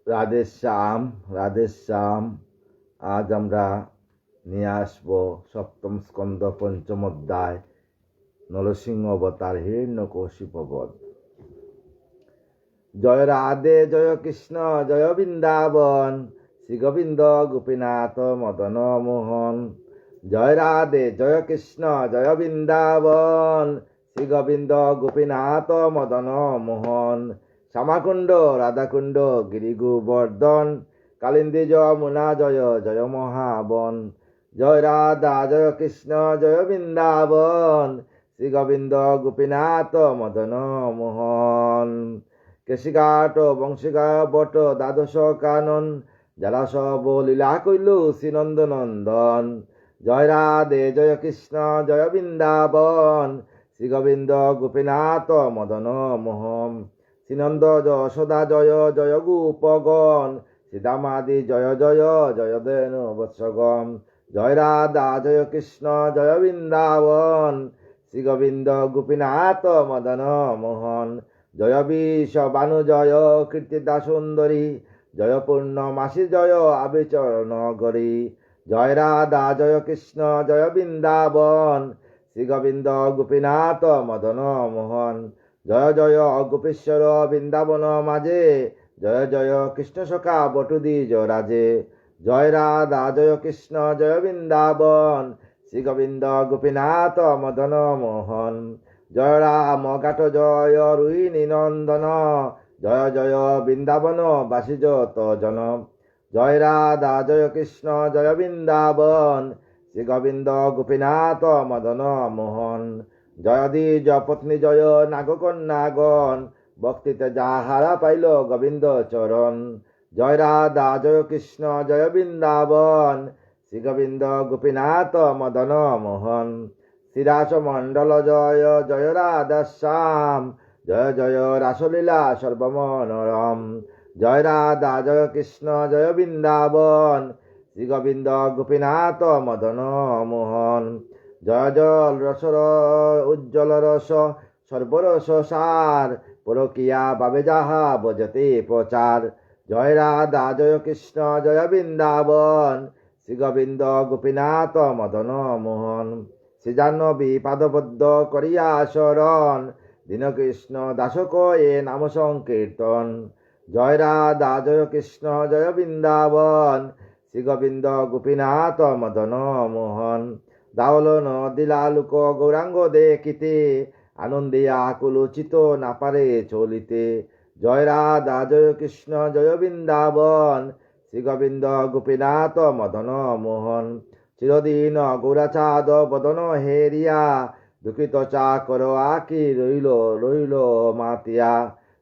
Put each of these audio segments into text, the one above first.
রাধেশ্যাম রাধেশ্যাম। আজ আমরা নিয়ে আসব সপ্তম স্কন্ধ পঞ্চম অধ্যায় নরসিংহ অবতার হিরণ্যকশিপু বধ। জয় রাধে জয় কৃষ্ণ জয় বৃন্দাবন, শ্রী গোবিন্দ গোপীনাথ মদন মোহন। জয় রাধে জয় কৃষ্ণ জয় বৃন্দাবন, শ্রী গোবিন্দ গোপীনাথ মদন মোহন। শ্যামাকুণ্ড রাধাকুণ্ড গিরি গোবর্ধন, কালিন্দী যমুনা জয় জয় মহাবন। জয় রাধা জয় কৃষ্ণ জয় বৃন্দাবন, শ্রী গোবিন্দ গোপীনাথ মদন মোহন। কেশিঘাট বংশীঘা বট দ্বাদশ কানন, যারা সব লীলা কইল শ্রীনন্দ নন্দন। জয় রাধে জয় কৃষ্ণ জয় বৃন্দাবন, শ্রী গোবিন্দ গোপীনাথ মদন মোহন। শ্রীনন্দ যশোদা জয় জয় গোপগণ, শ্রীদামাদি জয় জয় জয় দেনু বৎসগণ। জয় রাধা জয় কৃষ্ণ জয় বৃন্দাবন, শ্রী গোবিন্দ গোপীনাথ মদন মোহন। জয় বিষ বানু জয় কীর্তিদা সুন্দরী, জয় পূর্ণমাসী জয় আবিচরণ গরি। জয় রাধা জয় কৃষ্ণ জয় বৃন্দাবন, শ্রী গোবিন্দ গোপীনাথ মদন মোহন। জয় জয় গোপীশ্বর বৃন্দাবন মাঝে, জয় জয় কৃষ্ণ সখা বটুদ্বিজ রাজে। জয় রাধা জয় কৃষ্ণ জয় বৃন্দাবন, শ্রী গোবিন্দ গোপীনাথ মদন মোহন। জয় রাম ঘাট জয় রোহিণী নন্দন, জয় জয় বৃন্দাবন বাসী যত জন। জয় রাধা জয় কৃষ্ণ জয় বৃন্দাবন, শ্রী গোবিন্দ গোপীনাথ মদন মোহন। জয় দ্বিজ পত্নী জয় নাগকন্যাগণ, ভক্তিতে যাহারা পাইল গোবিন্দ চরণ। জয় রাধা জয় কৃষ্ণ জয় বৃন্দাবন, শ্রী গোবিন্দ গোপীনাথ মদন মোহন। শ্রীরাস মণ্ডল জয় জয় রাধেশ্যাম, জয় জয় রাসলীলা সর্বমনোরম। জয় রাধা জয় কৃষ্ণ জয় বৃন্দাবন, শ্রী গোবিন্দ গোপীনাথ মদন মোহন। জয় জল রসর উজ্জ্বল রস সর্বরস সার, পরকিয়া বাবে যাহা বজতে প্রচার। জয় রাধা জয় কৃষ্ণ জয় বৃন্দাবন, শ্রী গোবিন্দ গোপীনাথ মদন মোহন। শ্রী জাহ্নবী পাদবদ্ধ করিয়া শরণ, দীনকৃষ্ণ দাসক এ নাম সংকীর্তন। জয় রাধা জয় কৃষ্ণ জয় বৃন্দাবন, শ্রী গোবিন্দ গোপীনাথ মদন মোহন। দাওল নদিলা লোক গৌরাঙ্গ দেখিতে, আনন্দিয়া কুলোচিত না পারে চলিতে। জয় রাধা জয় কৃষ্ণ জয় বৃন্দাবন, শ্রী গোবিন্দ গোপীনাথ মদন মোহন। চিরদিন গৌরাচাঁদ বদন হেরিয়া, দুঃখিত চাকর আকি রইল রইল মাতিয়া।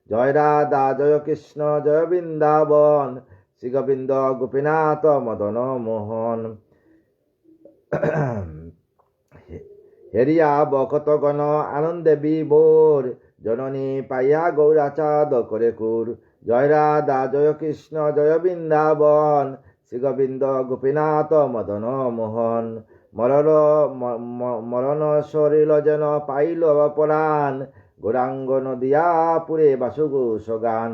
জয় রাধা জয় কৃষ্ণ জয় বৃন্দাবন, শ্রী গোবিন্দ গোপীনাথ মদন মোহন। হেরিয়া বকতগণ আনন্দে বিভোর, জননী পাইয়া গৌরাচাঁদ করে কুর। জয় রাধা জয় কৃষ্ণ জয় বৃন্দাবন, শ্রী গোবিন্দ গোপীনাথ মদন মোহন। মরণ শরীর যেন পাইল পরাণ, গৌরাঙ্গ নদিয়া পুরে বাসুঘোষ গান।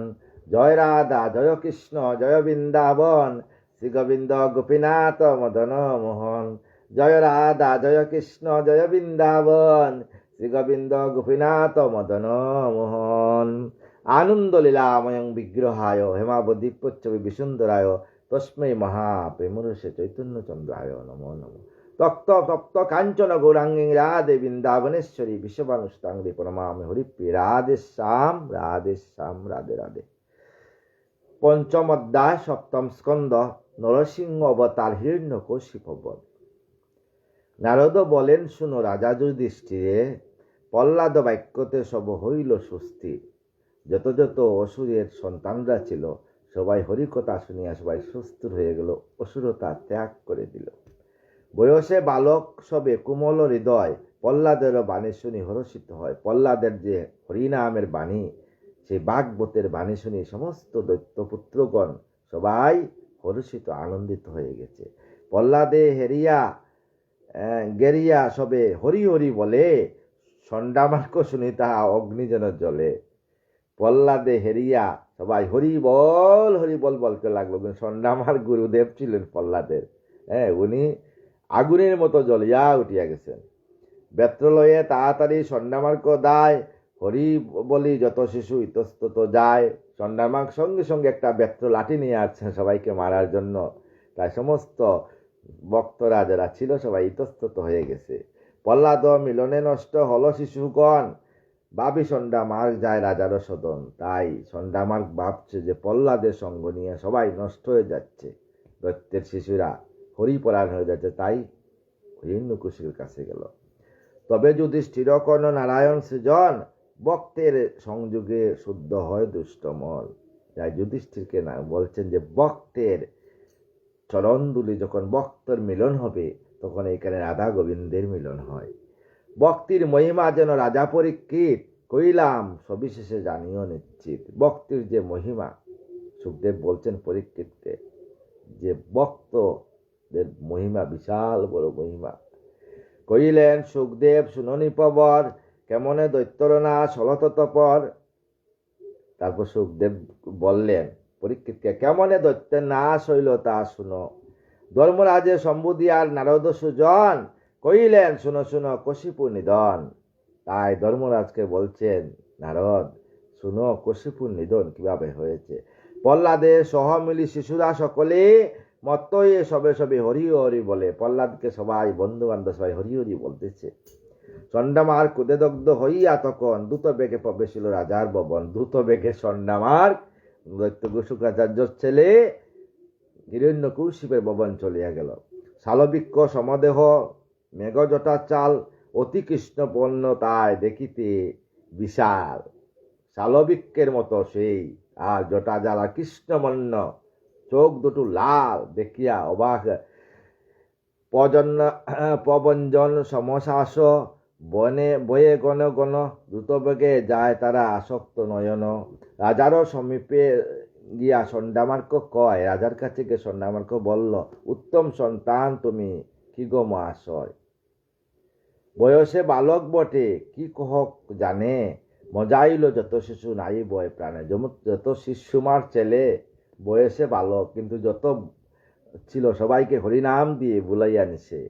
জয় রাধা জয় কৃষ্ণ জয় বৃন্দাবন, শ্রী গোবিন্দ গোপীনাথ মদন মোহন। জয় রাধা জয় কৃষ্ণ জয় বৃন্দাবন, শ্রী গোবিন্দ গোপীনাথ মদন মোহন। আনন্দ লীলাময়ং বিগ্রহায় হেমাবদ্বীপ প্রচ্ছবি বিসুন্দরায়, তস্মৈ মহাপ্রেমরসে চৈতন্যচন্দ্রায় নমো নমঃ। তপ্ত তপ্ত কাঞ্চন গৌরাঙ্গী রাধে বৃন্দাবনেশ্বরী, বিশ্ববানুষ্টাঙ্গি প্রণমামি হরিপ্রিয়ে। রাধেশ্যাম রাধেশ্যাম রাধে রাধে। পঞ্চম অধ্যায় সপ্তম স্কন্ধ নরসিংহ অবতার হিরণ্যকশিপু বধ। নারদ বলেন, শুনো রাজা যুধিষ্ঠিরে, প্রহ্লাদ বাক্যতে সব হইল সুস্থির। যত যত অসুরের সন্তানরা ছিল, সবাই হরিকথা শুনিয়া সবাই সুস্থির হয়ে গেল, অসুরতা ত্যাগ করে দিল। বয়সে বালক সবে কোমল হৃদয়, প্রহ্লাদেরও বাণী শুনি হর্ষিত হয়। প্রহ্লাদের যে হরিনামের বাণী, সেই বাগবতের বাণী শুনি সমস্ত দৈত্যপুত্রগণ সবাই হর্ষিত আনন্দিত হয়ে গেছে। প্রহ্লাদে গেরিয়া সবে হরি হরি বলে, ষণ্ডামার্ক শুনি তাহা অগ্নি যেন জ্বলে। প্রহ্লাদে হেরিয়া সবাই হরি বল বলতে লাগলো। কিন্তু সন্ধ্যামার গুরুদেব ছিলেন প্রহ্লাদের, উনি আগুনের মতো জ্বলিয়া উঠিয়া গেছেন। বেত্রলয়ে তাড়াতাড়ি সন্ধ্যামার্ক দায়, হরি বলি যত শিশু ইতস্তত যায়। সন্ধ্যামার্ক সঙ্গে সঙ্গে একটা বেত্র লাঠি নিয়ে আসছেন সবাইকে মারার জন্য। তাই সমস্ত ভক্তরা যারা ছিল সবাই ইতস্তত হয়ে গেছে। প্রহ্লাদ মিলনে নষ্ট হলো শিশুগণ, ভাবি সন্ধ্যামার্ক যায় রাজার সদন। তাই সন্ধ্যামার্ক ভাবছে যে প্রহ্লাদের সঙ্গ নিয়ে সবাই নষ্ট হয়ে যাচ্ছে, দৈত্যের শিশুরা হরিপরায়ণ হয়ে যাচ্ছে। তাই হিরণ্যকশিপুর কাছে গেল। তবে যুধিষ্ঠির কর্ণ নারায়ণ সৃজন, ভক্তের সংযোগে শুদ্ধ হয় দুষ্টমল। তাই যুধিষ্ঠিরকে না বলছেন যে ভক্তের চরণদুলি যখন ভক্তর মিলন হবে তখন এখানে রাধা গোবিন্দের মিলন হয়। ভক্তির মহিমা যেন রাজা পরীক্ষিত, কইলাম সবিশেষে জানিও নিশ্চিত। ভক্তির যে মহিমা, সুখদেব বলছেন পরীক্ষিতকে যে ভক্তদের মহিমা বিশাল বড় মহিমা। কইলেন সুখদেব শুননি পবর, কেমনে দৈত্যর নাশ হল তৎপর। তারপর সুখদেব বললেন পরীক্ষিতকে, কেমনে দৈত্যের নাশ হইল তা শুনো। ধর্মরাজে সম্বুধি আর নারদ সুজন, কইলেন শুনো শুনো কশিপু নিধন। তাই ধর্মরাজকে বলছেন নারদ, শুনো কশিপুর নিধন কিভাবে হয়েছে। প্রহ্লাদের সহ মিলি শিশুরা সকলে মত্ত হয়ে সবে সবে হরি হরি বলে। প্রহ্লাদকে সবাই বন্ধু বান্ধব সবাই হরি হরি বলতেছে। চন্ডামার কুদেদগ্ধ হইয়া তখন দ্রুত বেগে প্রবেশিল রাজার ভবন। দ্রুত বেগে চন্ডামার দৈত্য শুক্রাচার্যর ছেলে হিরণ্যকশিপুর ভবন চলিয়া গেল। শালবৃক্ষ সমদেহ মেঘজটা চাল, অতি কৃষ্ণপর্ণ তাই দেখিতে বিশাল। শালবৃক্ষের মতো সেই, আর জটা জ্বালা কৃষ্ণবর্ণ, চোখ দুটো লাল, দেখিয়া অবাক। প্রবঞ্জন সমশাস, বনে বয়ে গণ গণ, দ্রুত বেগে যায় তারা আসক্ত নয়ন। রাজারও সমীপে গিয়া সন্ধ্যামার্ক কয়, রাজার কাছে গিয়ে সন্ধ্যামার্ক বলল, উত্তম সন্তান তুমি, কি গো মহাশয়। বয়সে বালক বটে, কি কহ জানে, মজাইল যত শিশু নাই বয় প্রাণে। যত শিশুমার ছেলে বয়সে বালক, কিন্তু যত ছিল সবাইকে হরিনাম দিয়ে বুলাইয়া নিছে।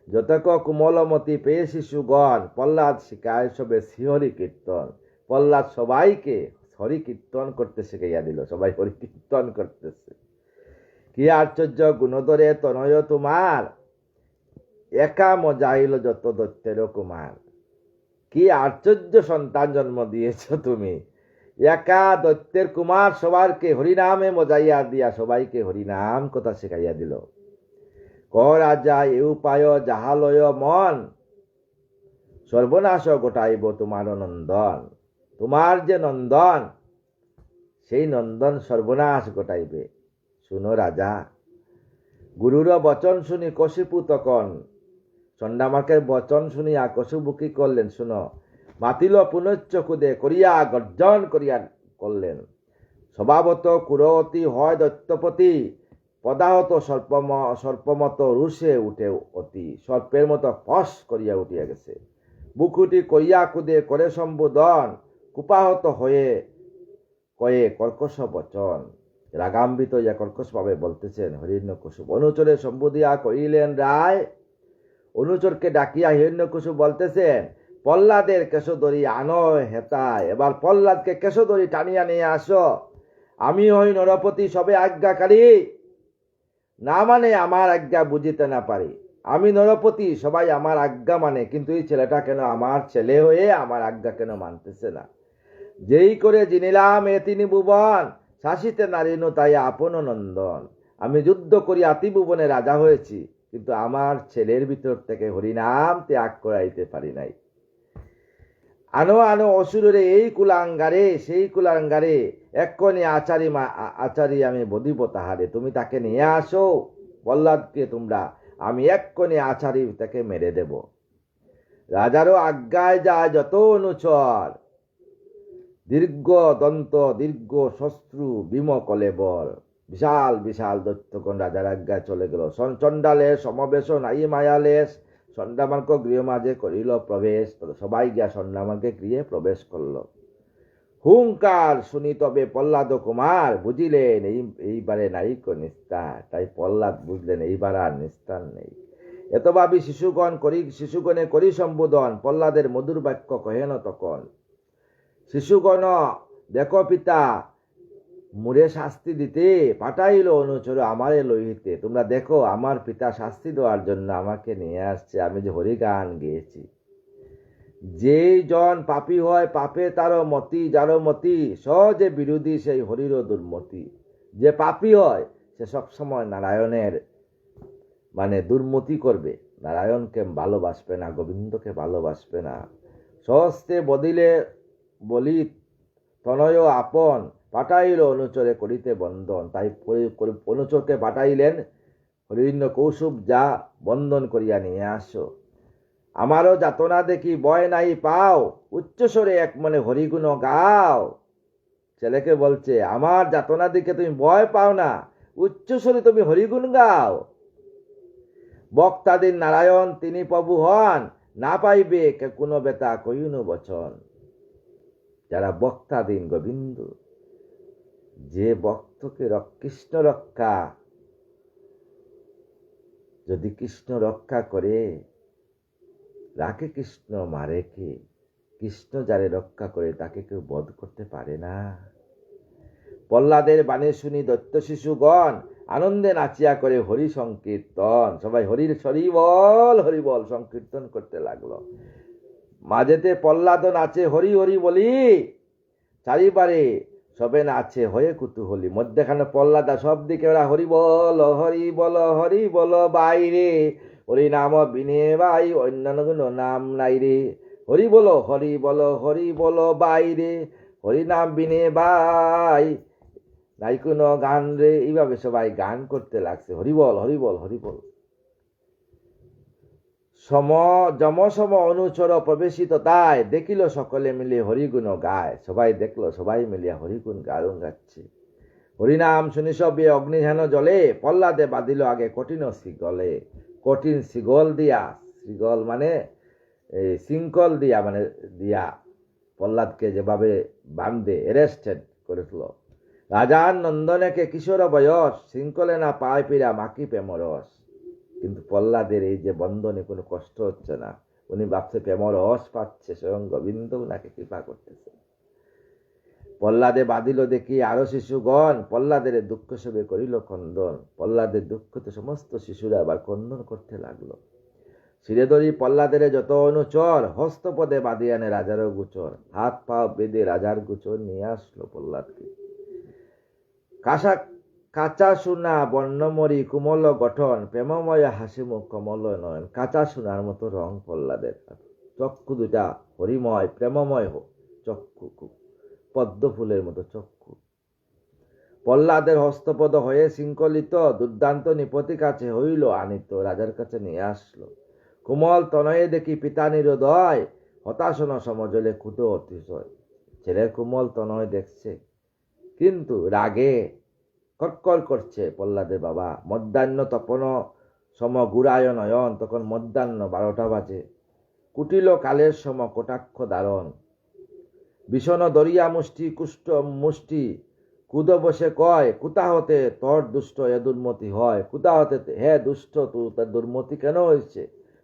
যতক কুমলমতি পেয়ে শিশুগণ, প্রহ্লাদ শিখায় সবে শ্রীহরি কীর্তন। প্রহ্লাদ সবাইকে হরি কীর্তন করতে শিখাইয়া দিল, সবাই হরি কীর্তন করতেছে। কি আশ্চর্য গুণধরে তনয় তোমার, একা মজাইল যত দৈত্যের কুমার। কি আশ্চর্য সন্তান জন্ম দিয়েছ তুমি, একা দৈত্যের কুমার সবারকে হরিনামে মজাইয়া দিয়া সবাইকে হরিনাম কথা শিখাইয়া দিল। ক রাজা এ উপায় যাহালয় মন, সর্বনাশ ঘটাইব তোমার নন্দন। তোমার যে নন্দন, সেই নন্দন সর্বনাশ ঘটাইবে। শুনো রাজা। গুরুর বচন শুনি কশিপু তখন, চন্ডামার্কের বচন শুনিয়া কশিপু কি করলেন শুনো। মাতিল পুনশ্চ কুদে করিয়া গর্জন করিয়া করলেন। স্বভাবত কুরবতী হয় দৈত্যপতি, পদাহত সর্পমত রুষে উঠে অতি। সর্পের মতো ফস করিয়া উঠিয়া গেছে। বুকুটি করিয়া কুদে করে সম্বোধন, কুপাহত হয়ে কয়ে কর্কশ বচন। রাগাম্বিত ইয়া কর্কশ ভাবে বলতেছেন হিরণ্যকশিপু। অনুচরে সম্বোধিয়া কহিলেন রায়। অনুচরকে ডাকিয়া হিরণ্যকশিপু বলতেছেন, প্রহ্লাদের কেশধরি আনো হেতায়। এবার প্রহ্লাদকে কেশধরি টানিয়া নিয়ে আসো। আমি হই নরপতি সবে আজ্ঞাকারী, না মানে আমার আজ্ঞা বুঝিতে না পারি। আমি নরপতি, সবাই আমার আজ্ঞা মানে, কিন্তু এই ছেলেটা কেন আমার ছেলে হয়ে আমার আজ্ঞা কেন মানতেছে না। যেই করে জিনিলাম এ তিনি ভুবন, শাসিতে নারীনু তাই আপন নন্দন। আমি যুদ্ধ করি আতি ভুবনে রাজা হয়েছি, কিন্তু আমার ছেলের ভিতর থেকে হরিনাম ত্যাগ করাইতে পারি নাই। আনো আনো অসুরে এই কুলাঙ্গারে সেই কুলাঙ্গারে, এক্ষণে আচারি আমি বধিব তাহারে। তুমি তাকে নিয়ে আসো প্রহ্লাদকে তোমরা, আমি এক্ষণে আচারি তাকে মেরে দেব। রাজারও আজ্ঞায় যায় যত অনুচর, দীর্ঘ দন্ত দীর্ঘ শস্ত্রু ভীম কলেবর। বিশাল বিশাল দৈত্যগণ রাজার আজ্ঞায় চলে গেল। চণ্ডালের সমাবেশ নাই মায়ালেশ, চন্ডামার্ক গৃহ মাঝে করিল প্রবেশ। সবাই গিয়া চন্ডামার্কে গৃহে প্রবেশ করল। হুঙ্কার শুনি তবে প্রহ্লাদ কুমার বুঝিলেন এইবারে নাইক নিস্তার। তাই প্রহ্লাদ বুঝলেন এইবার আর নিস্তার নেই। এত ভাবি শিশুগণে করি সম্বোধন, প্রহ্লাদের মধুর বাক্য কহেন তখন। শিশুগণ দেখো পিতা মুরে শাস্তি দিতে পাঠাইল অনুচর আমারে লইতে। তোমরা দেখো আমার পিতা শাস্তি দেওয়ার জন্য আমাকে নিয়ে আসছে, আমি যে হরিগান গেয়েছি। যে জন পাপী হয় পাপে তারও মতি, যারও মতি সহজে বিরোধী সেই হরির দুর্মতি। যে পাপী হয় সে সবসময় নারায়ণের দুর্মতি করবে, নারায়ণকে ভালোবাসবে না, গোবিন্দকে ভালোবাসবে না। সহস্তে বদিলে বলি তনয় আপন, পাঠাইল অনুচরে করিতে বন্ধন। তাই অনুচরকে পাঠাইলেন, হরিণ্য কৌশুব যা বন্ধন করিয়া নিয়ে আসো। আমারও যাতনা দেখি ভয় নাই পাও, উচ্চস্বরে এক মনে হরিগুণ গাও। ছেলেকে বলছে আমার যাতনা দেখে তুমি ভয় পাও না, উচ্চস্বরে তুমি হরিগুণ গাও। বক্তাদিন নারায়ণ তিনি প্রভু হন, না পাইবে কোনো বেতা কইনু বচন। যারা বক্তাদিন গোবিন্দ, যে ভক্তকে কৃষ্ণ রক্ষা, যদি কৃষ্ণ রক্ষা করে রাখে কৃষ্ণ মারে কে। কৃষ্ণ যারে রক্ষা করে তাকে কেউ বধ করতে পারে না। প্রহ্লাদের বাণী শুনি দৈত্য শিশুগণ আনন্দে নাচিয়া করে হরি সংকীর্তন। সবাই হরির হরিবল সংকীর্তন করতে লাগলো। মাঝেতে প্রহ্লাদ নাচে হরি হরি বলি, চারিবারে সবে নাচে হয়ে কুতুহলী। মধ্যেখানে প্রহ্লাদা সব দিকে ওরা হরি বল হরি বল বাইরে, হরি নাম বিনে বাই অন্যান্য নাম নাই রে। হরি বল বাইরে, হরি নাম বিনে বাই নাই কোনো গান রে। এইভাবে সবাই গান করতে লাগছে, হরিবল হরিবল হরিবল। যমসম অনুচর প্রবেশিত তাই, দেখিল সকলে মিলে হরিগুণ গায়। সবাই দেখলো, সবাই মিলিয়া হরিগুণ গান গাচ্ছে। হরিনাম শুনি সবে অগ্নিহেন জলে, প্রহ্লাদে বাঁধিল আগে কঠিন শিগলে। কঠিন শিগল দিয়া, শিগল শৃঙ্খল দিয়া দিয়া প্রহ্লাদকে যেভাবে বান্ধে অ্যারেস্টেড করেছিল। রাজার নন্দনেকে কিশোর বয়স, শৃঙ্খলে না পায় পিরা মাকি প্রেমরস। কিন্তু প্রহ্লাদের এই যে বন্ধনে কোনো কষ্ট হচ্ছে না, উনি ভাবছে প্রেমরস পাচ্ছে, স্বয়ং গোবিন্দ উনাকে কৃপা করতেছে। প্রহ্লাদে বাঁধিল দেখি আরো শিশুগণ, প্রহ্লাদের দুঃখ সবে করিল খন্দন। প্রহ্লাদের দুঃখতে সমস্ত শিশুরা আবার খন্দন করতে লাগলো। শিরে ধরি প্রহ্লাদের যত অনুচর, হস্তপদে বাঁধি আনে রাজারও গুচর। হাত পা বেঁধে রাজার গুচর নিয়ে আসলো প্রহ্লাদকে। কাঁচা সোনা বর্ণমরি কুমল গঠন, প্রেমময় হাসিমুখ কমল নয়ন। কাঁচা সোনার মতো রং প্রহ্লাদের, চক্ষু দুটা হরিময় প্রেমময় চক্ষু, পদ্ম ফুলের মতো চক্ষু। প্রহ্লাদের হস্তপদ হয়ে শৃঙ্খলিত, দুর্দান্ত নিপতি কাছে হইল আনিত। রাজার কাছে নিয়ে আসলো। কোমল তনয়ে দেখি পিতা নিরোদয়, হতাশন সমজলে ক্ষুদ অতিশয়। ছেলের কোমল তনয় দেখছে, কিন্তু রাগে কটকর করছে প্রহ্লাদের বাবা। মধ্যাহ্ন তপন সম গুড়ায় নয়ন, তখন মধ্যাহ্ন 12টা বাজে। কুটিল কালের সম কটাক্ষ দারণ, বিষণ দরিয়া মুষ্টি কুষ্ঠ মুষ্টি। কুদ বসে কয় কুতা হতে তোর দুষ্ট এ দুর্মতি হয়। কুতা হতে হে দুষ্ট, তার দুর্মতি কেন হয়েছে?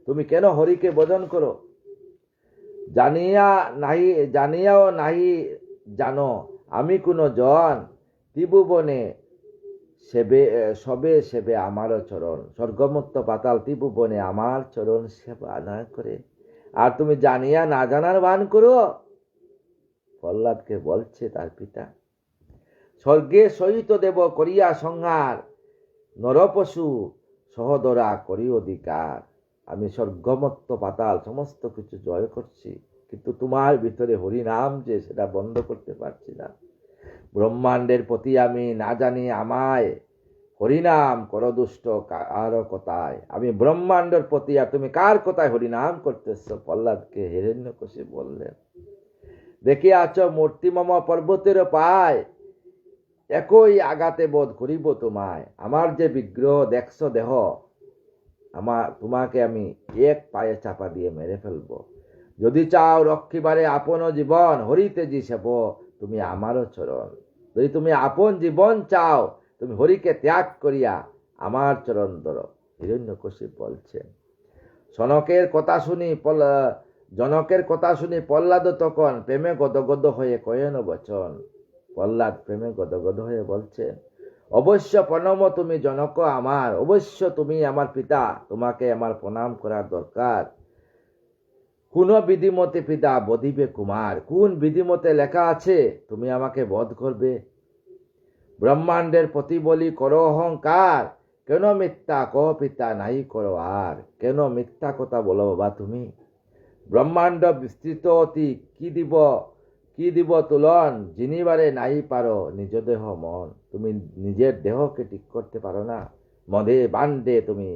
তুমি কেন হরিকে ভজন করো? জানিয়াও নাহি জানো আমি কোন জন, ত্রিভুবনে সবে সেবে আমারও চরণ। স্বর্গমুক্ত পাতাল ত্রিভুবনে আমার চরণ সেবা না করে আর তুমি জানিয়া না জানার ভান করো। প্রহ্লাদকে বলছে তার পিতা, স্বর্গে সহিত দেব করিয়া সংহার, নরপশু সহদরা করি অধিকার। আমি স্বর্গমত্ত পাতাল সমস্ত কিছু জয় করছি, কিন্তু তোমার ভিতরে হরিনাম যে সেটা বন্ধ করতে পারছি না। ব্রহ্মাণ্ডের প্রতি আমি না জানি আমায় হরিনাম করো দুষ্ট কার কথায়। আমি ব্রহ্মাণ্ডের প্রতি, আর তুমি কার কথায় হরিনাম করতেছ? প্রহ্লাদকে হিরণ্যকশিপু বললেন, দেখিয়াছ মূর্তিমম পর্বতের পায়, একই আঘাতে বোধ করিব তোমায়। আমার যে বিগ্রহ দেখছ দেহ, তোমাকে আমি এক পায়ে চাপা দিয়ে মেরে ফেলবো। যদি চাও রক্ষিবারে আপন জীবন, হরিতে জি সেব তুমি আমারও চরণ। যদি তুমি আপন জীবন চাও, তুমি হরিকে ত্যাগ করিয়া আমার চরণ ধরো। হিরণ্যকশিপু বলছেন। জনকের কথা শুনি প্রহ্লাদ তখন প্রেমে গদগদ হয়ে কয়েন বচন। প্রহ্লাদ প্রেমে গদগদ হয়ে বলছেন, অবশ্য প্রণম তুমি জনক আমার, অবশ্য তুমি আমার পিতা, তোমাকে আমার প্রণাম করার দরকার। কোন বিধিমতে পিতা বধিবে কুমার, কোন বিধিমতে লেখা আছে তুমি আমাকে বধ করবে? ব্রহ্মাণ্ডের প্রতি বলি করো অহংকার, কেন মিথ্যা কহ পিতা নাই করো আর। কেন মিথ্যা কথা বলো বাবা তুমি? ব্রহ্মাণ্ড বিস্তৃত অতি, কি দিব তুলন, যিনিবারে নাই পারো নিজ দেহ মন। তুমি নিজের দেহকে ঠিক করতে পারো না, মদে বান্ডে তুমি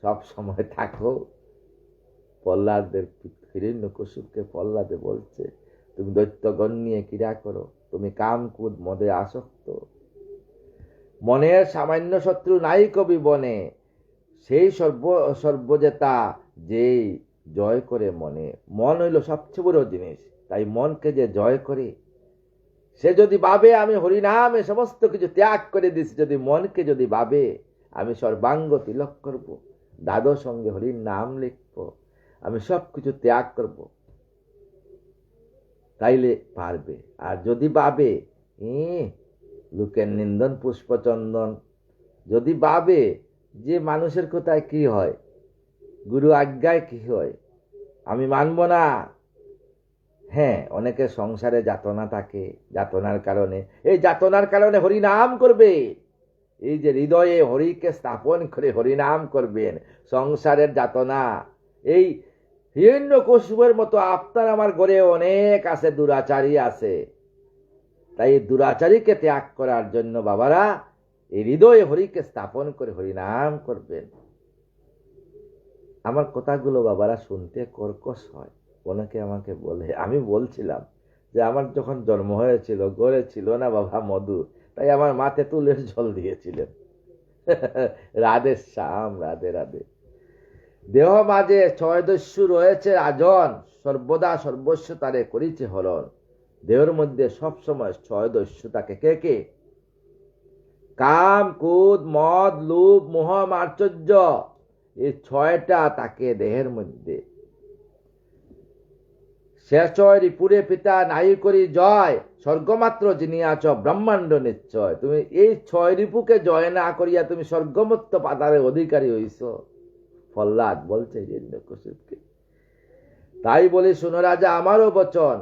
সব সময় থাকো। প্রহ্লাদের হিরণ্যকশিপুকে প্রহ্লাদে বলছে, তুমি দৈত্যগণ নিয়ে ক্রীড়া করো, তুমি কামকুদ মদে আসক্ত। মনের সামান্য শত্রু নাই কবি বনে, সেই সর্বজেতা যেই জয় করে মনে। মন হইল সবচেয়ে বড় জিনিস, তাই মনকে যে জয় করে, সে যদি ভাবে আমি হরিনামে সমস্ত কিছু ত্যাগ করে দিছি, যদি মনকে যদি ভাবে আমি সর্বাঙ্গ তিলক করব, দাদর সঙ্গে হরির নাম লিখব, আমি সব কিছু ত্যাগ করব, তাইলে পারবে। আর যদি ভাবে লোকের নিন্দন পুষ্পচন্দন, যদি ভাবে যে মানুষের কোথায় কি হয়, গুরু আজ্ঞায় কি হয়, আমি মানব না। হ্যাঁ, অনেকের সংসারে যাতনা থাকে, যাতনার কারণে, এই যাতনার কারণে হরিনাম করবে। এই যে হৃদয়ে হরিকে স্থাপন করে হরিনাম করবেন, সংসারের যাতনা, এই হিরণ্যকশিপুর মতো আপনার আমার ঘরে অনেক আছে, দুরাচারী আছে। তাই এই দুরাচারীকে ত্যাগ করার জন্য বাবারা এই হৃদয়ে হরিকে স্থাপন করে হরিনাম করবেন। আমার কথাগুলো বাবারা শুনতে কর্কশ হয়। অনেকে আমাকে বলে, আমি বলছিলাম যে আমার যখন জন্ম হয়েছিল ঘরে ছিল না বাবা মধু, তাই আমার মাথায় তুলের জল দিয়েছিলেন। রাধে শ্যাম, রাধে রাধে। দেহ মাঝে ছয় দস্যু রয়েছে রাজন, সর্বদা সর্বস্ব তারে করিছে হরণ। দেহের মধ্যে সবসময় ছয় দস্যু থাকে। কে কে? কাম, ক্রোধ, মদ, লোভ, মোহ, মাশ্চর্য, এই ছয়টা তাকে দেহের মধ্যে। শেষ রিপুরে পিতা নাই করি জয়, স্বর্গমাত্র যিনি আছ ব্রহ্মাণ্ড নিশ্চয়। তুমি এই ছয় রিপুকে জয় না করিয়া তুমি স্বর্গমত্ত পাতারে অধিকারী হইছ। প্রহ্লাদ বলছে হিরণ্যকশিপুকে। তাই বলি শুনো রাজা আমারও বচন,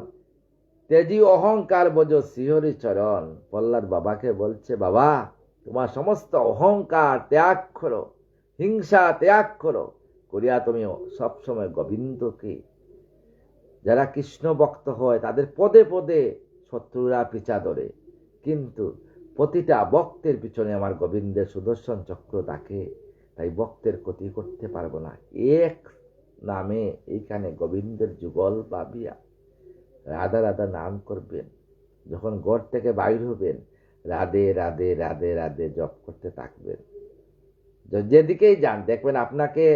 তেজি অহংকার বোঝ শ্রীহরি চরণ। প্রহ্লাদ বাবাকে বলছে, বাবা তোমার সমস্ত অহংকার ত্যাগ করো, হিংসা ত্যাগ করো, করিয়া তুমি সবসময় গোবিন্দকে। যারা কৃষ্ণ ভক্ত হয় তাদের পদে পদে শত্রুরা পিছা ধরে, কিন্তু প্রতিটা ভক্তের পিছনে আমার গোবিন্দের সুদর্শন চক্র থাকে। তাই ভক্তের ক্ষতি করতে পারবো না। এক নামে এইখানে গোবিন্দের যুগল ভাবিয়া রাধা রাধা নাম করবেন। যখন ঘর থেকে বাইর হবেন রাধে রাধে রাধে রাধে জপ করতে থাকবেন। যেদিকেই যান দেখবেন আপনাকে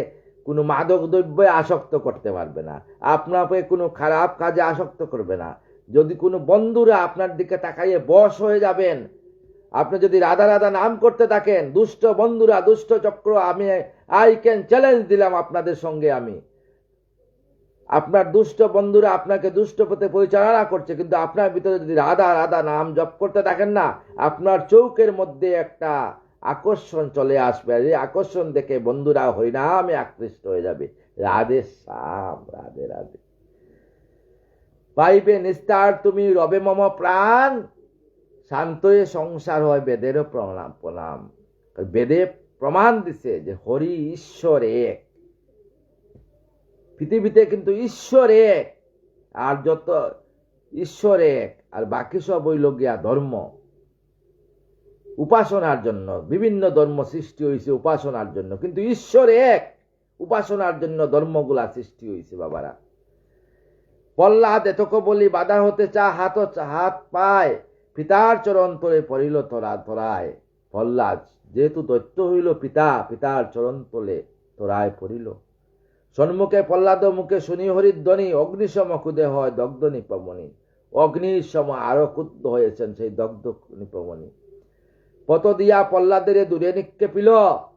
কোনো মাদক দ্রব্যে আসক্ত করতে পারবে না, আপনাকে কোনো খারাপ কাজে আসক্ত করবে না। যদি কোনো বন্ধুরা আপনার দিকে তাকাইয়ে বশ হয়ে যাবেন, আপনি যদি রাধা রাধা নাম করতে থাকেন, দুষ্ট বন্ধুরা, দুষ্ট চক্র, আমি আই ক্যান চ্যালেঞ্জ দিলাম আপনাদের সঙ্গে আমি, আপনার দুষ্ট বন্ধুরা আপনাকে দুষ্ট পথে পরিচালনা করছে, কিন্তু আপনার ভিতরে যদি রাধা রাধা নাম জপ করতে থাকেন না, আপনার চৌকের মধ্যে একটা আকর্ষণ চলে আসবে। এই আকর্ষণ দেখে বন্ধুরা হরিনামে আকৃষ্ট হয়ে যাবে। রাধে শ্যাম, রাধে রাধে। পাইবে নিস্তার তুমি রবে মম প্রাণ, শান্তয়ে সংসার হয় বেদেরও প্রণাম প্রণাম। বেদে প্রমাণ দিছে যে হরি ঈশ্বর এক, পৃথিবীতে কিন্তু ঈশ্বর এক, আর যত ঈশ্বর এক, আর বাকি সব হইল গিয়া ধর্ম, উপাসনার জন্য। বিভিন্ন ধর্ম সৃষ্টি হয়েছে উপাসনার জন্য, কিন্তু ঈশ্বর এক, উপাসনার জন্য ধর্মগুলা সৃষ্টি হয়েছে বাবারা। প্রহ্লাদ এতক বলি বাধা হতে চা হাত পায়, পিতার চরণ তলে পড়িল তোরায়। প্রহ্লাদ যেহেতু দৈত্য হইল, পিতার চরণ তলে তোরায় পড়িল। সন্মুখে প্রহ্লাদ মুখে শুনি হরিধ্বনি, অগ্নিসম ক্ষুদে হয় দগ্ধ নিপমনি। অগ্নির সময় আরো ক্ষুব্ধ হয়েছেন সেই দগ্ধ নিপমণি। পত দিয়া প্রহ্লাদের দূরে নিক্ষেপিল,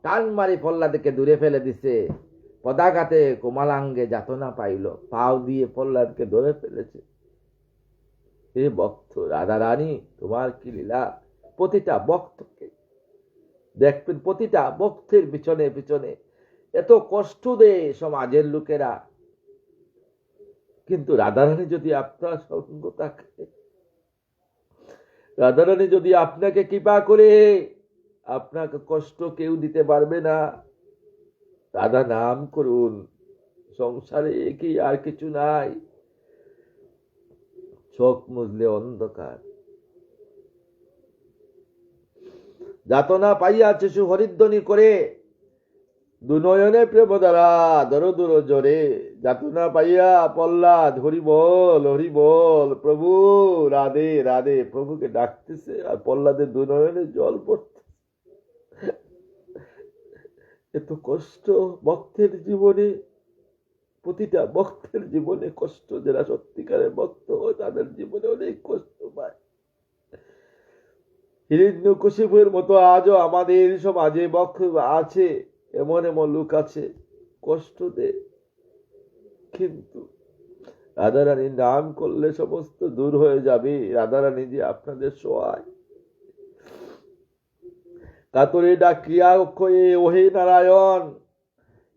টান মারি প্রহ্লাদকে দূরে ফেলে দিছে। পদাঘাতে কোমলাঙ্গে যাতনা পাইল, পাও দিয়ে প্রহ্লাদকে ধরে ফেলেছে। হে ভক্ত রাধা রানী, তোমার কি লীলা! প্রতিটা ভক্তকে দেখবেন, প্রতিটা ভক্তের পিছনে পিছনে এত কষ্ট দেয় সমাজের লোকেরা, কিন্তু রাধারানী যদি আপনার সঙ্গ থাকে, রাধারানী যদি আপনাকে কৃপা করে, আপনাকে কষ্ট কেউ দিতে পারবে না। রাধা নাম করুন, সংসারে কি আর কিছু নাই। চোখ মুজলে অন্ধকার। যাতনা পাইয়াছে সুহরিধ্বনি করে, দুনয়নে প্রেম দ্বারা দর দূর জোরে। যাতনা পাইয়া প্রহ্লাদ হরি বল প্রভু রাধে রাধে প্রভুকে ডাকতেছে, আর প্রহ্লাদের দুনয়নে জল পড়তে। এত কষ্ট ভক্তের জীবনে, প্রতিটা ভক্তের জীবনে কষ্ট। যারা সত্যিকারের ভক্ত হয় তাদের জীবনে অনেক কষ্ট পায়। হিরণ্যকশিপুর মতো আজও আমাদের সমাজে ভক্ত আছে, এমন এমন লোক আছে কষ্ট দেয়, কিন্তু রাধারানীর নাম করলে সমস্ত দূর হয়ে যাবে। রাধারানী যে আপনাদের সহায়। কাতরে ডাকিয়া অক্ষয়ে ওহে নারায়ণ,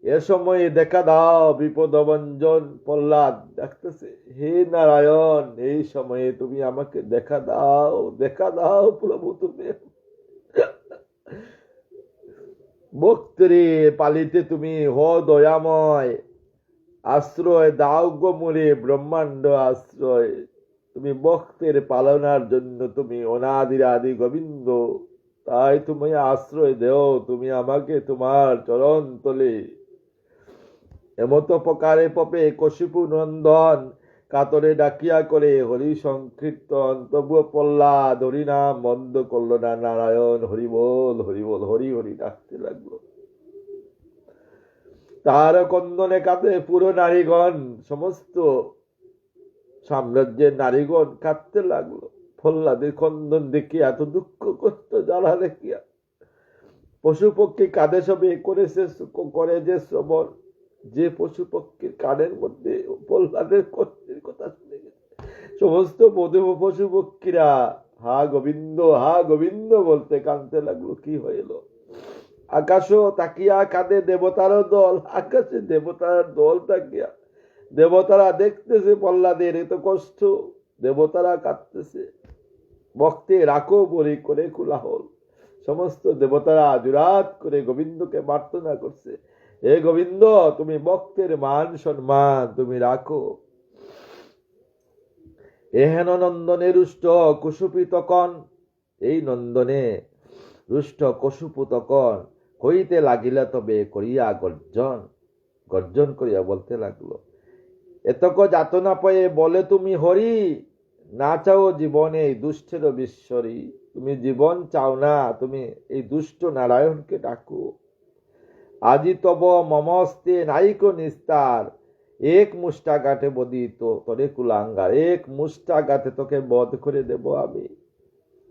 এ সময়ে দেখা দাও বিপদভঞ্জন। প্রহ্লাদ ডাকতেছে, হে নারায়ণ, এই সময়ে তুমি আমাকে দেখা দাও প্রভু, তুমি ভক্তরে পালিতে তুমি হ দয়াময়। আশ্রয় দাও গো মোরে ব্রহ্মাণ্ড আশ্রয়। তুমি ভক্তের পালনার জন্য তুমি অনাদিরাদি গোবিন্দ, তাই তুমি আশ্রয় দেও তুমি আমাকে তোমার চরণ তলে। এমত প্রকারে পপে কশিপু নন্দন কাতরে ডাকিয়া করে হরি সংকীর্তন। তবুও প্রহ্লাদ হরি নাম বন্ধ করলো না। নারায়ণ হরি বল হরি হরি ডাকতে লাগলো। তার কন্দনে কাঁদে পুরো নারীগণ, সমস্ত সাম্রাজ্যের নারীগণ কাঁদতে লাগলো প্রহ্লাদের কন্দন দেখিয়া, এত দুঃখ কষ্ট জ্বালা দেখিয়া। পশু পক্ষী কাঁদে সবে করে যে শ্রবণ, যে পশু পক্ষীর কানের মধ্যে প্রহ্লাদের কষ্টের কথা শুনে গেছে, সমস্ত পশু পক্ষীরা হা গোবিন্দ বলতে কাঁদতে লাগলো। কি হইল? আকাশও তাকিয়া কাঁদে দেবতার দল, আকাশে দেবতার দল তাকিয়া, দেবতারা দেখতেছে প্রহ্লাদের এত কষ্ট, দেবতারা কাঁদতেছে। ভক্তে রাখো বলি করে কোলাহল, সমস্ত দেবতারা জুরাত করে গোবিন্দকে প্রার্থনা করছে, হে গোবিন্দ তুমি ভক্তের মান সম্মান তুমি রাখো। এহেন নন্দনে রুষ্ট কুসুপি তখন, এই নন্দনে রুষ্ট কশুপু তখন হইতে লাগিলা তবে করিয়া গর্জন করিয়া বলতে লাগলো, এতক যাতনা পেয়ে বলে তুমি হরি, না চাও জীবনে এই দুষ্টের বিশ্বরী। তুমি জীবন চাও না, তুমি এই দুষ্ট নারায়ণকে ডাকো। আজি তব মমস্তে নাইক নিস্তার, এক মুষ্টাঘাতে বদিত তরে কুলাঙ্গার। এক মুষ্টাঘাতে তোকে বধ করে দেব আমি।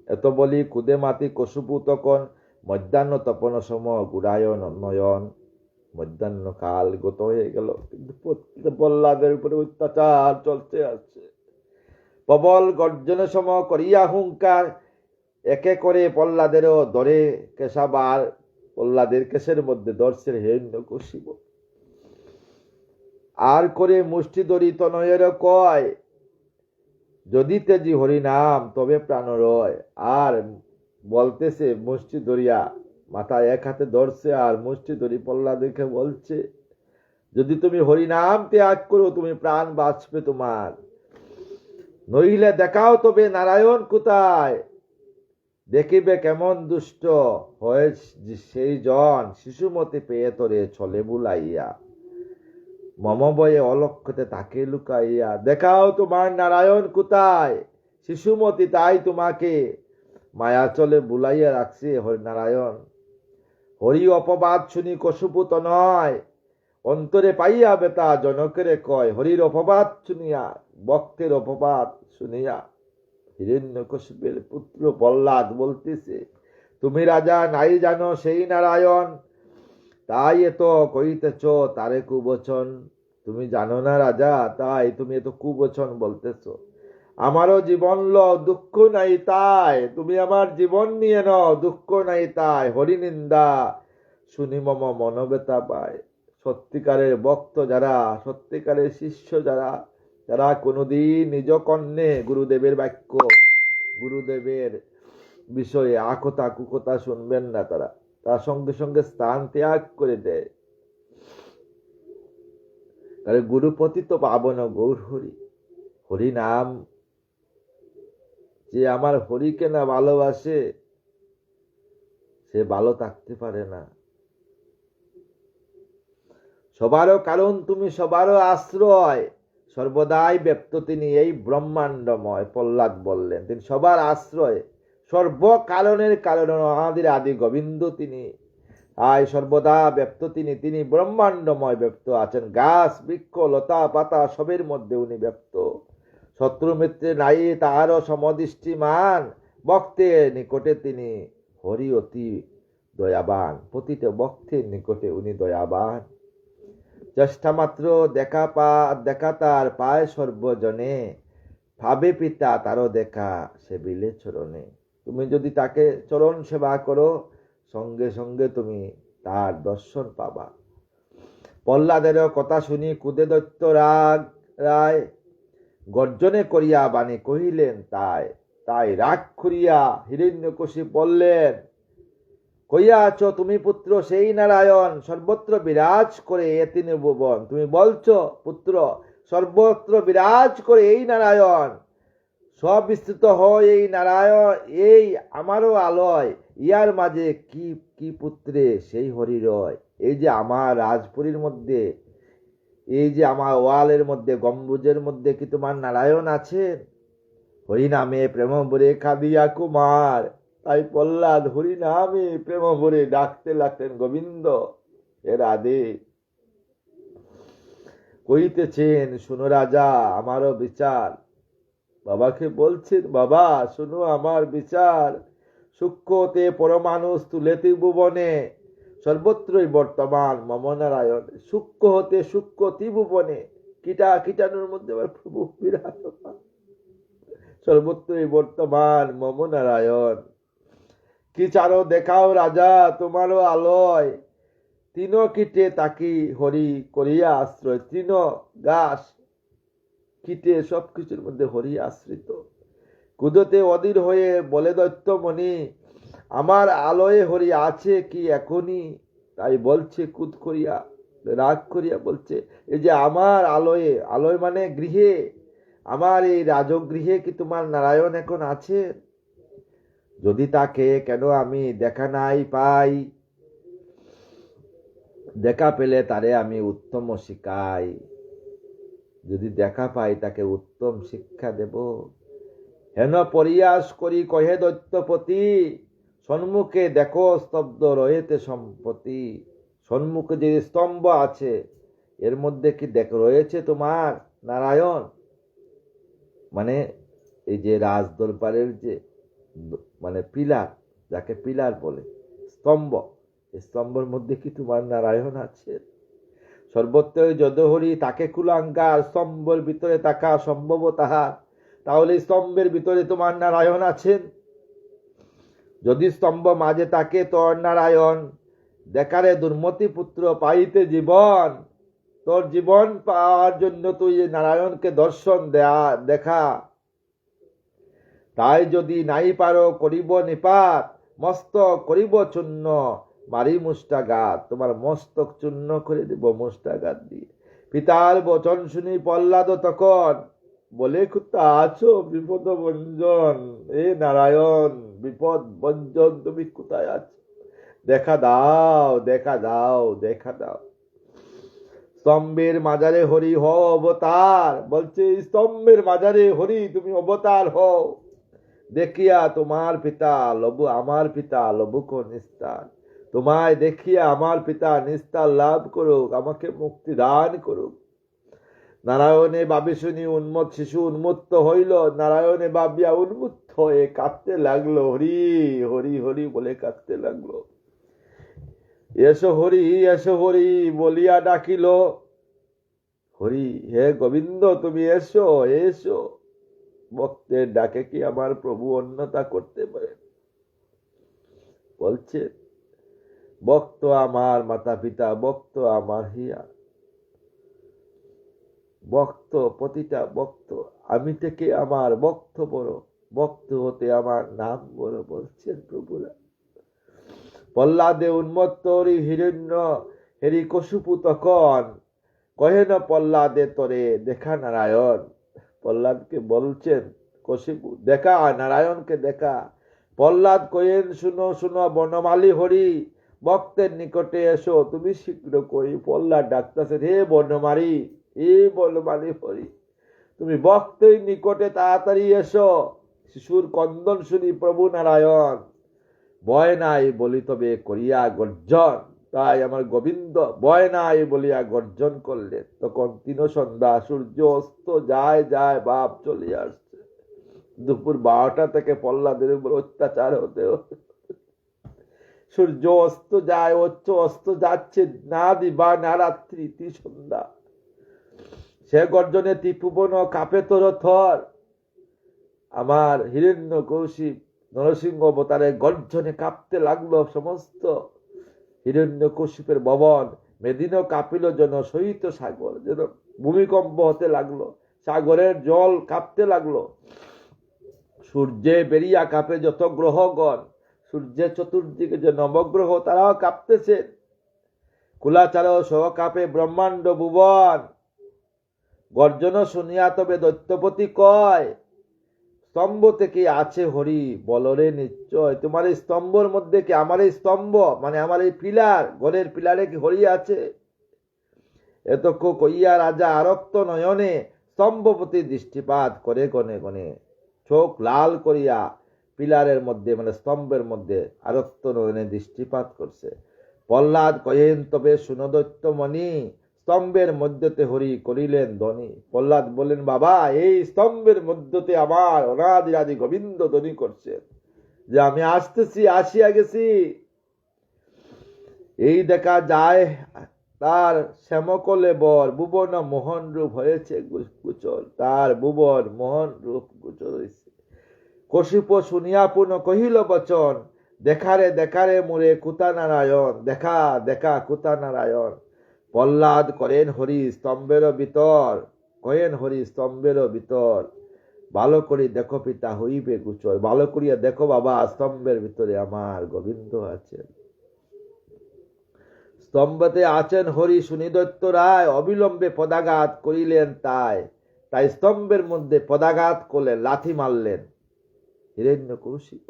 এত বলি কুদে মাতি কশুপু তখন মধ্যাহ্ন তপন সম গুড়ায় নয়ন। মধ্যাহ্ন কাল গত হয়ে গেল, কিন্তু প্রহ্লাদের উপরে অত্যাচার চলতে আছে। প্রবল গর্জন সম করিয়া হুঙ্কার, একে করে প্রহ্লাদেরও ধরে কেশাবার, প্রহ্লাদের কেশের মধ্যে ধরছে হিরণ্যকশিপ। আর করে মুষ্টি ধরি তনয়ের কয়, যদি তেজি হরিনাম তবে প্রাণ রয়। আর বলতেছে মুষ্টি ধরিয়া, মাথায় এক হাতে ধরছে আর মুষ্টি ধরি প্রহ্লাদকে বলছে, যদি তুমি হরিনাম ত্যাগ করো তুমি প্রাণ বাঁচবে তোমার, নইলে দেখাও তবে নারায়ণ কোথায়। দেখিবে কেমন দুষ্ট হয় সেই জন, শিশুমতি পেয়ে তোরে ছলে বুলাইয়া। মম বয়ে অলক্ষতে তাকে লুকাইয়া, দেখাও তোমার নারায়ণ কোথায়। শিশুমতি তাই তোমাকে মায়া চলে বুলাইয়া রাখছে নারায়ণ। হরি অপবাদ শুনি কশুপুত নয়, অন্তরে পাইয়া বেতা জনকেরে কয়, হরির অপবাদ শুনিয়া, ভক্তের অপবাদ শুনিয়া হিরণ্যকশিপের পুত্র প্রহ্লাদ বলতেছে, তুমি রাজা নাই জানো সেই নারায়ণ, তাই এত কইতেছ তারে কুবচন। তুমি জানো না রাজা, তাই তুমি এত কুবচন বলতেছ। আমারও জীবন লও, দুঃখ নাই তাই, তুমি আমার জীবন নিয়ে নাও, দুঃখ নাই তাই। হরিনিন্দা শুনি মম মনোবেতা পায়। সত্যিকারের ভক্ত যারা, সত্যিকারের শিষ্য যারা, যারা কোনোদিন নিজ কর্ণে গুরুদেবের বাক্য, গুরুদেবের বিষয়ে আকথা কুকথা শুনবেন না, তারা তার সঙ্গে সঙ্গে স্থান ত্যাগ করে দেয়। তাহলে গুরুপতি তো পাবন গৌর হরি, হরি নাম, যে আমার হরিকে না ভালোবাসে সে ভালো থাকতে পারে না। সবারও কারণ তুমি, সবারও আশ্রয়, সর্বদাই ব্যপ্ত তিনি এই ব্রহ্মাণ্ডময়। প্রহ্লাদ বললেন তিনি সবার আশ্রয়, সর্বকারণের কারণ আমাদের আদি গোবিন্দ তিনি, আয় সর্বদা ব্যপ্ত তিনি, তিনি ব্রহ্মাণ্ডময় ব্যপ্ত আছেন। গাছ বৃক্ষ লতা পাতা সবের মধ্যে উনি ব্যপ্ত। শত্রু মিত্রে নাই তাহারও সমদৃষ্টিমান, ভক্তের নিকটে তিনি হরি অতি দয়াবান। প্রতিটা ভক্তের নিকটে উনি দয়াবান। চেষ্টা মাত্র দেখা তার পায় সর্বজনে, ভাবে পিতা তারও দেখা সে বিলে চরণে। তুমি যদি তাকে চরণ সেবা করো, সঙ্গে সঙ্গে তুমি তার দর্শন পাবা। প্রহ্লাদেরও কথা শুনি কুদে দৈত্য রায় গর্জনে করিয়া বাণী কহিলেন তাই। তাই রাগ করিয়া হিরণ্যকশিপু বললেন, কইয়াছ তুমি পুত্র সেই নারায়ণ, সর্বত্র বিরাজ করে এ তিনি ভুবন। তুমি বলছো পুত্র সর্বত্র বিরাজ করে এই নারায়ণ, সব বিস্তৃত হয় এই নারায়ণ, এই আমারও আলয়, ইয়ার মাঝে কি কি পুত্রে সেই হরি রয়। এই যে আমার রাজপুরীর মধ্যে, এই যে আমার ওয়ালের মধ্যে, গম্বুজের মধ্যে কি তোমার নারায়ণ আছেন? হরি নামে প্রেম ভরে কাঁদিয়া কুমার। তাই প্রহ্লাদ হরি নামে প্রেম ভরে ডাকতে লাগতেন, গোবিন্দ এ রাধে। কইতেছেন, শুনো রাজা আমারও বিচার। বাবাকে বলছেন, বাবা শুনো আমার বিচার। সূক্ষ্মতে পরমাণু স্থূলে ত্রিভুবনে, সর্বত্রই বর্তমান মম নারায়ণ। সূক্ষ্ম হতে সূক্ষ্ম ত্রিভুবনে, কীটাণুর মধ্যে আবার প্রভু বিরাজমান। সর্বত্রই বর্তমান মম নারায়ণ। কি চারো দেখাও রাজা তোমারও আলয়, তৃণ কীটে তাকি হরি করিয়া আশ্রয়। তৃণ গাছ কীটে সবকিছুর মধ্যে হরি আশ্রিত। কুদতে অধীর হয়ে বলে দৈত্যমণি, আমার আলয়ে হরি আছে কি এখনই? তাই বলছে কুদ করিয়া, রাগ করিয়া বলছে, এই যে আমার আলয়ে, আলয় মানে গৃহে, আমার এই রাজগৃহে কি তোমার নারায়ণ এখন আছে? যদি তাকে কেন আমি দেখা নাই পাই, দেখা পেলে তারে আমি উত্তম শিখাই। যদি দেখা পাই তাকে উত্তম শিক্ষা দেব। হেন পরিয়াস করি কহে দৈত্যপতি, সন্মুখে দেখো স্তব্ধ রয়েতে সম্পত্তি। সন্মুখে যে স্তম্ভ আছে এর মধ্যে কি রয়েছে তোমার নারায়ণ? মানে এই যে রাজ দরবারের যে মানে পিলার, যাকে পিলার বলে, স্তম্ভ, এই স্তম্ভের মধ্যে কি তোমার নারায়ণ আছে? সর্বত্রই যদহরি তাকে কুলাঙ্গার, স্তম্ভের ভিতরে থাকা সম্ভব তাহার। তাহলে স্তম্ভের ভিতরে তোমার নারায়ণ আছেন। যদি স্তম্ভ মাঝে থাকে তোর নারায়ণ, দেখারে দুর্মতি পুত্র পাইতে জীবন। তোর জীবন পাওয়ার জন্য তুই নারায়ণকে দর্শন দেখা। তাই যদি নাই পারো করিব নিপাত, মস্তক করিব চূর্ণ মারি মুষ্টাঘাত। তোমার মস্তক চূর্ণ করে দিব মুষ্টাঘাত দিয়ে। পিতার বচন শুনি প্রহ্লাদ তখন বলে, কোথা আছো বিপদ ভঞ্জন? এ নারায়ণ বিপদ ভঞ্জন, তুমি কোথায় আছো? দেখা দাও, দেখা দাও, দেখা দাও। স্তম্ভের মাজারে হরি হও অবতার, বলছে স্তম্ভের মাজারে হরি তুমি অবতার হও। দেখিয়া তোমার পিতা লবু, আমার পিতা লবুক নিস্তার। তোমায় দেখিয়া আমার পিতা নিস্তার লাভ করুক, আমাকে মুক্তি দান করুক। নারায়ণে ভাবি শুনি শিশু উন্মত্ত হইল। নারায়ণে ভাবিয়া উন্মুক্ত হয়ে কাঁদতে লাগলো, হরি হরি হরি বলে কাঁদতে লাগলো। এসো হরি, এসো হরি বলিয়া ডাকিল। হরি, হে গোবিন্দ তুমি এসো, এসো। ভক্তের ডাকে কি আমার প্রভু অন্যতা করতে পারেন? বলছে, ভক্ত আমার মাতা পিতা, ভক্ত আমার হিয়া, ভক্ত প্রতিটা ভক্ত, আমি থেকে আমার ভক্ত বড়, ভক্ত হতে আমার নাম বড়, বলছেন প্রভুরা। প্রহ্লাদে উন্মত্ত হরি হিরণ্য হেরি কশুপু তখন কহেন প্রহ্লাদে তরে দেখা নারায়ণ। প্রহ্লাদকে বলছেন কশুপু, দেখা নারায়ণকে দেখা। প্রহ্লাদ কহেন, শুনো শুনো বনমালী হরি, ভক্তের নিকটে এসো তুমি শীঘ্র করি। প্রহ্লাদ ডাকতেছে, হে বনমালী, হে বনমালী হরি, তুমি ভক্তের নিকটে তাড়াতাড়ি এসো। শিশুর কন্দন শুনি প্রভু নারায়ণ, ভয় নাই বলি তবে করিয়া গর্জন। তাই আমার গোবিন্দ ভয় নাই বলিয়া গর্জন করলেন। তখন তিন সন্ধ্যা, সূর্য অস্ত যায় যায় ভাব চলিয়া আসছে। দুপুর 12টা থেকে প্রহ্লাদের উপর অত্যাচার হতে হতে সূর্য অস্ত যায়, অস্ত যাচ্ছে, না দিবা না রাত্রি, সন্ধ্যা। সে গর্জনে ত্রিভুবন কাপে তোর থর। আমার হিরণ্য কৌশিক নরসিংহ অবতারে গর্জনে কাঁপতে লাগলো সমস্ত হিরণ্য কৌশিকের ভবন। মেদিন কাঁপিল যেন সহিত সাগর, যেন ভূমিকম্প হতে লাগলো, সাগরের জল কাঁপতে লাগলো। সূর্যে বেরিয়া কাঁপে যত গ্রহগণ, সূর্যের চতুর্দিকে যে নবগ্রহ তারাও কাঁপতেছে। কুলাচার সহ কাঁপে ব্রহ্মাণ্ড ভুবন। গর্জন শুনিয়া তবে দৈত্যপতি কয়, স্তম্ভ থেকে আছে হরি, বলরে নিশ্চয়। তোমার এই স্তম্ভর মধ্যে কি, আমার এই স্তম্ভ মানে আমার এই পিলার, ঘরের পিলারে কি হরি আছে? এতক কইয়া রাজা আরক্ত নয়নে স্তম্ভপতি দৃষ্টিপাত করে গনে গনে। চোখ লাল করিয়া পিলারের মধ্যে মানে স্তম্ভের মধ্যে আরক্ত নয়নে দৃষ্টিপাত করছে। প্রহ্লাদ কহেন, তবে শুনো দৈত্যমণি, স্তম্ভের মধ্যতে হরি করিলেন ধ্বনি। প্রহ্লাদ বলেন, বাবা এই স্তম্ভের মধ্যতে আমার অনাদিরাদি গোবিন্দ ধ্বনি করছেন যে আমি আসতেছি, আসিয়া গেছি। এই দেখা যায় তার শ্যামকলে বর ভুবন মোহন রূপ হয়েছে গোচর, তার ভুবন মোহন রূপ গোচর হয়েছে। কশিপ শুনিয়া পুনঃ কহিল বচন, দেখারে দেখারে মোরে কুতা নারায়ণ, দেখা দেখা কুতা নারায়ণ। প্রহ্লাদ করেন হরি স্তম্ভের ভিতর, কহেন হরি স্তম্ভের ভিতর, ভালো করে দেখো পিতা হইবে গোচর। ভালো করিয়া দেখো বাবা, স্তম্ভের ভিতরে আমার গোবিন্দ আছেন। স্তম্ভতে আছেন হরি শুনি দৈত্য রায়, অবিলম্বে পদাঘাত করিলেন তাই। তাই স্তম্ভের মধ্যে পদাঘাত করলেন, লাথি মারলেন হিরণ্য কৌশিক।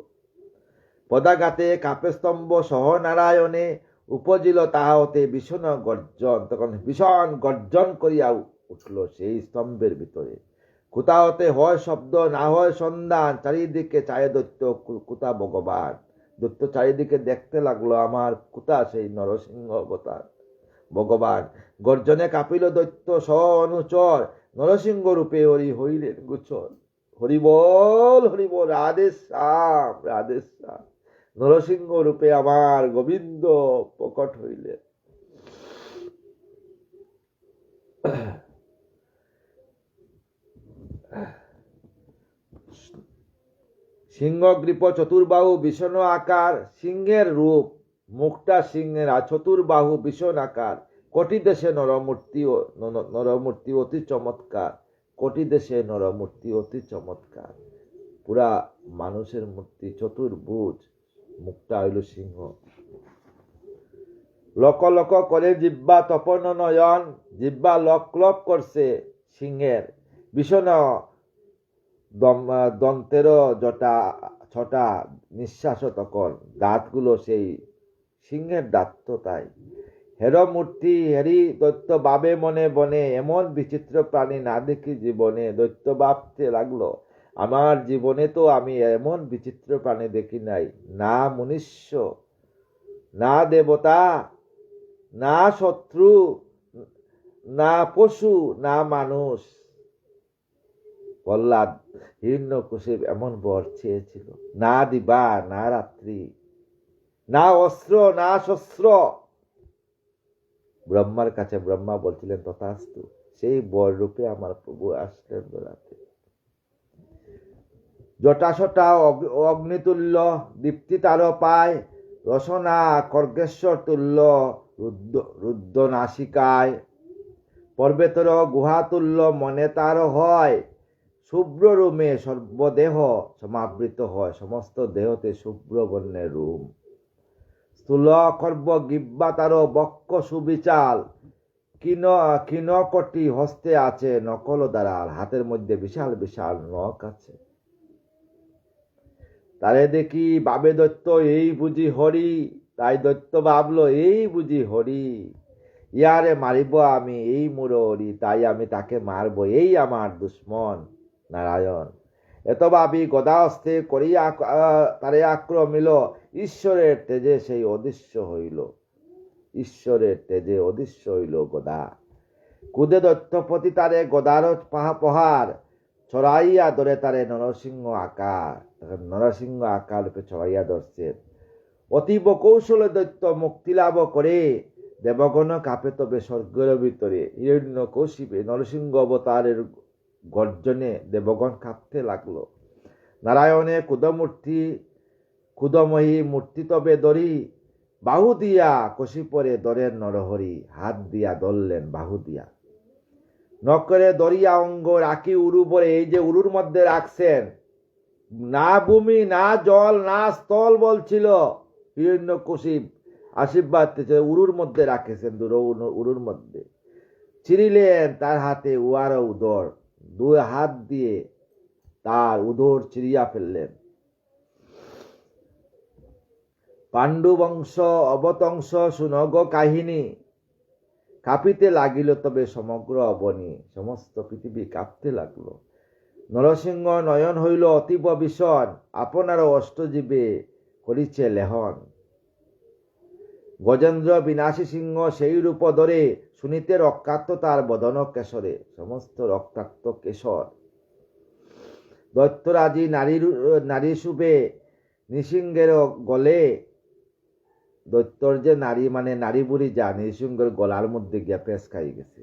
পদাঘাতে কাপে স্তম্ভ সহ নারায়ণে, উপজিল তাহা হতে ভীষণ গর্জন। তখন ভীষণ গর্জন করিয়া উঠল সেই স্তম্ভের ভিতরে। কোথা হতে হয় শব্দ, না হয় সন্ধান। চারিদিকে চায় দৈত্য, কোথা ভগবান। দৈত্য চারিদিকে দেখতে লাগলো আমার কোথা সেই নরসিংহ অবতার ভগবান। গর্জনে কাঁপিল দৈত্য সহ অনুচর, নরসিংহ রূপে হরি হইলেন গোচর। হরি বল রাধে শ্যাম, রাধে শ্যাম। নরসিংহ রূপে আমার গোবিন্দ প্রকট হইলেন। সিংহগ্রীপ চতুর্বাহু ভীষণ আকার, সিংহের রূপ, মুখটা সিংহের, আর চতুর্বাহু ভীষণ আকার। কোটি দেশে নরমূর্তি অতি চমৎকার, কোটি দেশে নরমূর্তি অতি চমৎকার। পুরা মানুষের মূর্তি, চতুর্ভুজ, মুখটা হইল সিংহ। লক লক করে জিব্বা তপন নয়ন, জিব্বা লক লক করছে সিংহের। ভীষণ দন্তের জটা ছটা, নিঃশ্বাস তখন, দাঁতগুলো সেই সিংহের দাঁত তো তাই। হের মূর্তি হেরি দৈত্য বাবে মনে বনে, এমন বিচিত্র প্রাণী না দেখি জীবনে। দৈত্য ভাবতে লাগলো, আমার জীবনে তো আমি এমন বিচিত্র প্রাণী দেখি নাই, না মনুষ্য না দেবতা, না শত্রু, না পশু, না মানুষ। প্রহ্লাদ হিরণ্যকশিপ এমন বর চেয়েছিল, না দিবা না রাত্রি, না অস্ত্র না শস্ত্র। ব্রহ্মার কাছে ব্রহ্মা বলছিলেন তথাস্তু। সেই বর রূপে আমার প্রভু আসলেন রাতে। জটাশটা অগ্নিতুল্য দীপ্তি তার পায়, রসনা খর্গেশ্বর তুল্য রুদ্র নাসিকায়। পর্বতর গুহাতুল্য মনে তার হয়, শুভ্র রুমে সর্বদেহ সমাবৃত হয়। সমস্ত দেহতে শুভ্র বর্ণের রুম। স্থূল খর্ব গিব্বা তার বক্ষ সুবিচাল, কিনকটি হস্তে আছে নকল দ্বারাল। হাতের মধ্যে বিশাল বিশাল নখ আছে। তারে দেখি বাবে দৈত্য এই বুঝি হরি। তাই দৈত্য ভাবলো এই বুঝি হরি, ইয়ারে মারিব আমি এই মুরহরি। তাই আমি তাকে মারব, এই আমার দুশ্মন নারায়ণ। এত ভাবি গদা হস্তে করিয়া তারে আক্রমিল, ঈশ্বরের তেজে সেই অদৃশ্য হইল। ঈশ্বরের তেজে অদৃশ্য হইল গদা। কুদে দৈত্যপতি তারে গদার প্রহার, ছড়াইয়া ধরে তারে নরসিংহ আকার। নরসিংহ আকার রূপে ছড়াইয়া ধরছেন। অতীব কৌশলে দৈত্য মুক্তি লাভ করে, দেবগণ কাঁপে তবে স্বর্গের ভিতরে। হিরণ্যকশিপে নরসিংহ অবতারের গর্জনে দেবগণ কাঁপতে লাগলো। নারায়ণে ক্ষুদময়ী মূর্তি তবে ধরি, বাহু দিয়া কশিপরে ধরেন নরহরি। হাত দিয়া ধরলেন বাহু দিয়া, নকরে দরিয়া অঙ্গ রাখি উরু বলে। এই যে উরুর মধ্যে রাখছেন, না ভূমি না জল না স্থল বলছিল হিরণ্যকশিপ। আশীর্বাদ উরুর মধ্যে রাখেছেন, উরুর মধ্যে ছিঁড়িলেন তার হাতে উয়ার উদর। দুই হাত দিয়ে তার উদর ছিঁড়িয়া ফেললেন। পাণ্ডু বংশ অবতংশ সুনগ কাহিনী, কাঁপিতে লাগিল তবে সমগ্র অবনী। সমস্ত পৃথিবী কাঁপতে লাগলো। নরসিংহ নয়ন হইল অতীব ভীষণ, আপনারও অষ্টজীবে করিছে লেহন। গজেন্দ্র বিনাশী সিংহ সেই রূপ ধরে, শুনিতে রক্তাক্ত তার বদন কেশরে। সমস্ত রক্তাক্ত কেশর। দৈত্যরাজি নারী শুভে নৃসিংহের গলে। দৈত্যর যে নারী মানে নারী বুড়ি যা নৃসিংহের গলার মধ্যে গিয়া পেশ খাই গেছে।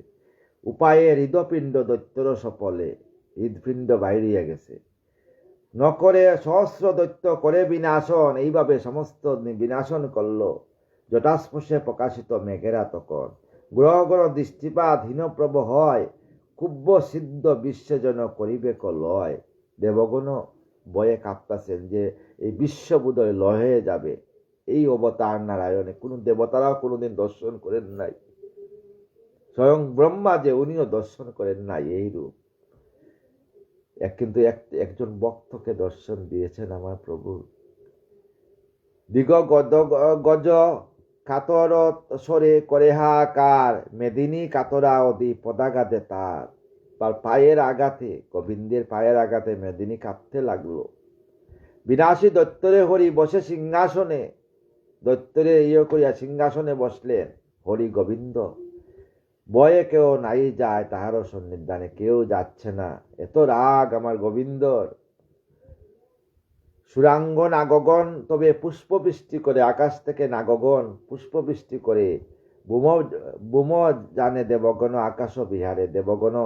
উপায়ে হৃদপিণ্ড দৈত্যর সফলে, হৃদপিণ্ড বাইরিয়া গেছে। নকরে সহস্র দৈত্য করে বিনাশন, এইভাবে সমস্ত বিনাশন করল। জটাস্পর্শে প্রকাশিত মেঘেরা তখন। গ্রহগণ দৃষ্টিপাত হীনপ্রভ হয়, কুব্য সিদ্ধ বিশ্বজন করিবে লয়। দেবগণ বয়ে কাঁপতাছেন যে এই বিশ্ব বোধহয় লয় হয়ে যাবে। এই অবতার নারায়ণে কোন দেবতারাও কোনোদিন দর্শন করেন নাই। স্বয়ং ব্রহ্মা যে উনিও দর্শন করেন নাই এই রূপ। কিন্তু একজন ভক্তকে দর্শন দিয়েছেন আমার প্রভু। দিগ গজ কাতর সরে করে হাকার, মেদিনী কাতরা অদি পদাঘাতে তার। পায়ের আঘাতে, গোবিন্দের পায়ের আঘাতে মেদিনী কাঁপতে লাগলো। বিনাশী দৈত্যরে হরি বসে সিংহাসনে। দৈত্যরে করিয়া সিংহাসনে বসলেন হরি গোবিন্দ। বয়ে কেউ নাই যায় তাহারও সন্নিধানে, কেউ যাচ্ছে না। এত রাগ আমার গোবিন্দর। সুরাঙ্গ নাগগণ তবে পুষ্পবৃষ্টি করে, আকাশ থেকে নাগগণ পুষ্পবৃষ্টি করে। বুম জানে দেবগণ আকাশ বিহারে। দেবগণ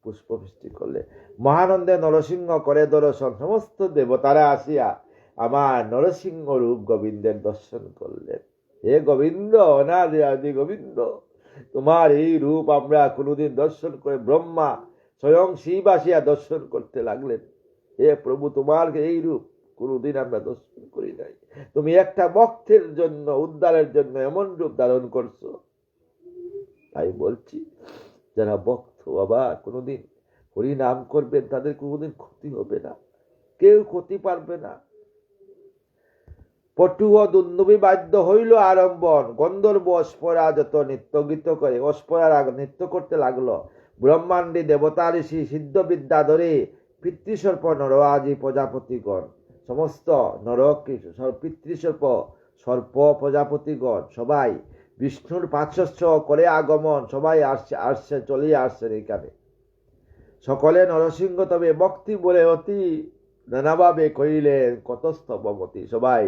পুষ্পবৃষ্টি করলে। মহানন্দে নরসিংহ করে দর্শন। সমস্ত দেবতারা আসিয়া আমার নরসিংহ রূপ গোবিন্দের দর্শন করলেন। হে গোবিন্দ, অনাদি আদি গোবিন্দ, তোমার এই রূপ আমরা কোনোদিন দর্শন করে, ব্রহ্মা স্বয়ং শিব আসিয়া দর্শন করতে লাগলেন। হে প্রভু, তোমার এই রূপ কোনোদিন আমরা দর্শন করি নাই। তুমি একটা ভক্তের জন্য, উদ্ধারের জন্য এমন রূপ ধারণ করছো। তাই বলছি, যারা ভক্ত বাবা কোনোদিন হরি নাম করবেন, তাদের কোনোদিন ক্ষতি হবে না, কেউ ক্ষতি পারবে না। পটুহ দুন্দুবি বাদ্য হইল আরম্ভন, গন্ধর্ব অস্পরা যত নৃত্য গীত করে। অস্পরার নৃত্য করতে লাগলো। ব্রহ্মাণ্ডী দেবতা ঋষি সিদ্ধবিদ্যা ধরে, পিতৃসর্প নরআজি প্রজাপতিগণ। সমস্ত নরক পিতৃসর্প সর্প প্রজাপতিগণ সবাই বিষ্ণুর পার্শ্বস্ব করে আগমন, সবাই আসছে চলে আসছেন এখানে। সকলে নরসিংহ তবে ভক্তি বলে অতি নানাভাবে কইলেন কত স্তবমতি। সবাই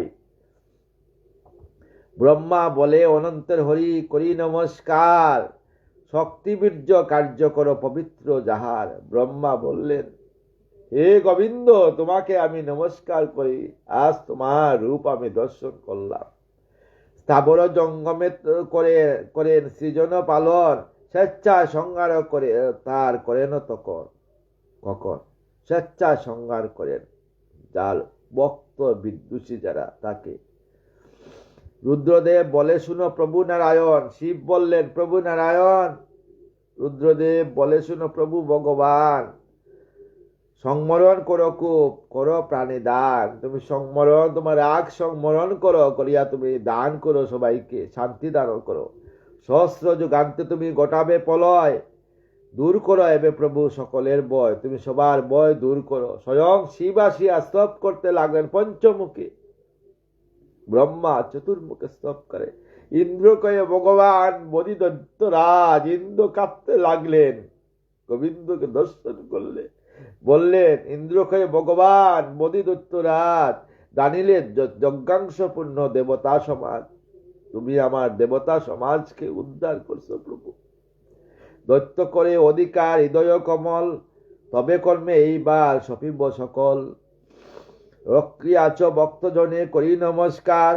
ব্রহ্মা বলে অনন্তের হরি করি নমস্কার, শক্তিবীর্য কার্য করো পবিত্র যাহার। ব্রহ্মা বললেন, হে গোবিন্দ, তোমাকে আমি নমস্কার করি, আজ তোমার রূপ আমি দর্শন করলাম। স্থাবর জঙ্গমে করেন সৃজন পালন, স্বেচ্ছায় সংহার করে তার করেন তখন কখন। স্বেচ্ছায় সংহার করেন যার ভক্ত বিদ্বেষী যারা তাকে। রুদ্রদেব বলে শুনো প্রভু নারায়ণ। শিব বললেন, প্রভু নারায়ণ। রুদ্রদেব বলে শুনো প্রভু ভগবান। সংমরণ করো খুব, করো প্রাণী দান। তুমি সংমরণ, তোমার রাগ সংমরণ করো, করিয়া তুমি দান করো, সবাইকে শান্তি দান করো। সহস্র যুগান্তে তুমি গোটাবে প্রলয়, দূর করো এবে প্রভু সকলের ভয়। তুমি সবার ভয় দূর করো। স্বয়ং শিব আসিয়া স্তব করতে লাগলেন পঞ্চমুখী। ব্রহ্মা চতুর্মুখে স্তব করে। ইন্দ্র কয়ে ভগবান বলি দৈত্যরাজ। ইন্দ্র কাঁপতে লাগলেন, গোবিন্দকে দর্শন করলে। বললেন, ইন্দ্র কয়ে ভগবান বলি দৈত্যরাজ, জানিলে যজ্ঞাংশ পূর্ণ দেবতা সমাজ, তুমি আমার দেবতা সমাজকে উদ্ধার করছো প্রভু। দৈত্য করে অধিকার হৃদয় কমল, তবে কর্মে এইবার সপিব সকল। রক্রিয়াচ ভক্তজনে করি নমস্কার,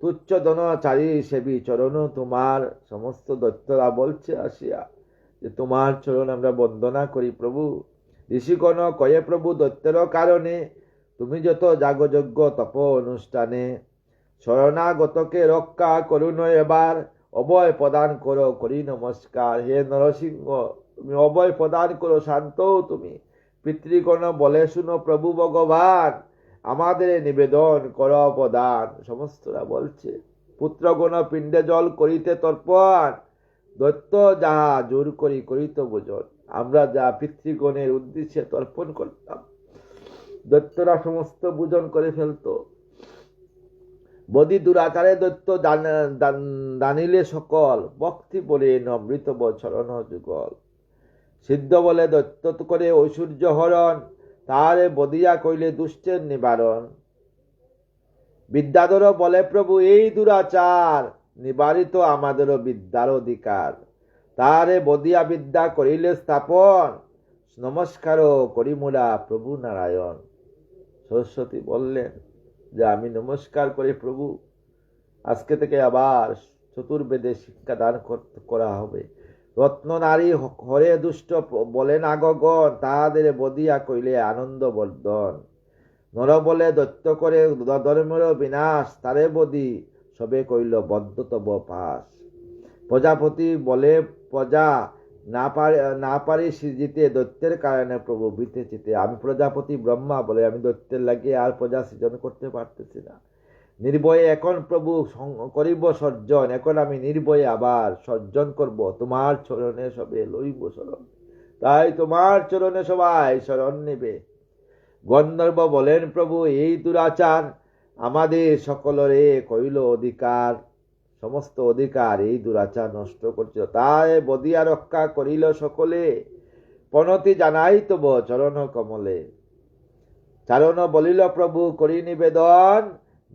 তুচ্ছ ধনচারী সেবী চরণ তোমার। সমস্ত দৈত্যরা বলছে আসিয়া যে তোমার চরণ আমরা বন্দনা করি প্রভু। ঋষিগণ কয়ে প্রভু দৈত্যের কারণে, তুমি যত যাগযজ্ঞ তপ অনুষ্ঠানে, শরণাগতকে রক্ষা করুন এবার, অভয় প্রদান করো করি নমস্কার। হে নরসিংহ, তুমি অভয় প্রদান করো, শান্ত তুমি। পিতৃগণ বলে শুনো প্রভু ভগবান, আমাদের নিবেদন কর প্রদান। সমস্তরা বলছে, পুত্রগণ পিণ্ডে জল করিতে তর্পণ, দৈত্য যাহা জোর করি করিত ভোজন। আমরা যা পিতৃগণের উদ্দেশ্যে তর্পণ করতাম, দৈত্যরা সমস্ত ভোজন করে ফেলত। বদি দুরাচারে দৈত্য দানিলে সকল, ভক্তি বলে অমৃত চরণ যুগল। সিদ্ধ বলে দৈত্য করে ঐশ্বর্য হরণ, তারে বদিয়া কইলে দুষ্টের নিবারণ। বিদ্যাধর বলে প্রভু এই দুরাচার, নিবারিত আমাদেরও বিদ্যার অধিকার। তারে বদিয়া বিদ্যা করিলে স্থাপন, নমস্কার করি মোরা প্রভু নারায়ণ। সরস্বতী বললেন যে আমি নমস্কার করি প্রভু, আজকে থেকে আবার চতুর্বেদে শিক্ষাদান করা হবে। রত্ন নারী হরে দুষ্ট বলেন আগগণ, তাহাদের বদিয়া কইলে আনন্দ বর্ধন। নর বলে দৈত্য করে ধর্মের বিনাশ, তারে বদি সবে কইল বদ্ধতব পাশ। প্রজাপতি বলে প্রজা না পারি সৃজিতে, দৈত্যের কারণে প্রভু বিতে চিতে। আমি প্রজাপতি ব্রহ্মা বলে আমি দৈত্যের লাগিয়ে আর প্রজা সৃজন করতে পারতেছি না। নির্ভয়ে এখন প্রভু করিব সর্জন, এখন আমি নির্ভয়ে আবার সর্জন করব, তোমার চরণে সবে লইব শরণ। তাই তোমার চরণে সবাই শরণ নেবে। গন্ধর্ব বলেন প্রভু এই দুরাচার, আমাদের সকলের কইল অধিকার। সমস্ত অধিকার এই দুরাচার নষ্ট করছিল, তাই বদিয়া রক্ষা করিল সকলে। প্রণতি জানাই তব চরণ কমলে। চারণ বলিল প্রভু করি নিবেদন,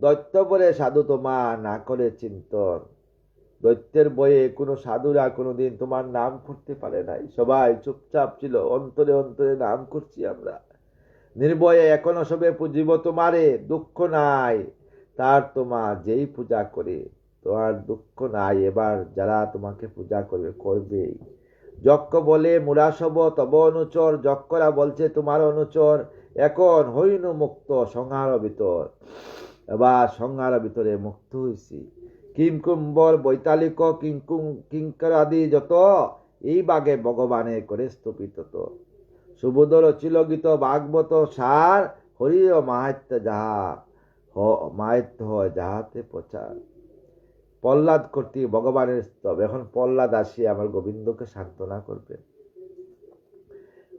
দৈত্য বলে সাধু তোমা না করে চিন্তন। দৈত্যের বয়ে কোনো সাধুরা কোনোদিন তোমার নাম করতে পারে নাই, সবাই চুপচাপ ছিল, অন্তরে অন্তরে নাম করছি আমরা। নির্ভয়ে এখনো সবে পুজিব তোমারে, দুঃখ নাই তার তোমা যেই পূজা করে। তোমার দুঃখ নাই, এবার যারা তোমাকে পূজা করবে করবেই। যজ্ঞ বলে মুরাসব তব অনুচর, যজ্ঞরা বলছে তোমার অনুচর। এখন হইনু মুক্ত সংহার ভিতর, এবার সংহার ভিতরে মুক্ত হইছি। কিংকুম্বর বৈতালিক কিঙ্কর আদি যত, এই বাগে ভগবানে করে স্থপিত। সুবোধর রচিল গীত ভাগবত সার, হরি ও মাহাত্য যাহা মাহাত্য হয় যাহাতে প্রচার। প্রহ্লাদ কর্তৃক ভগবানের স্তব। এখন প্রহ্লাদ আসিয়া আমার গোবিন্দকে সান্ত্বনা করবে।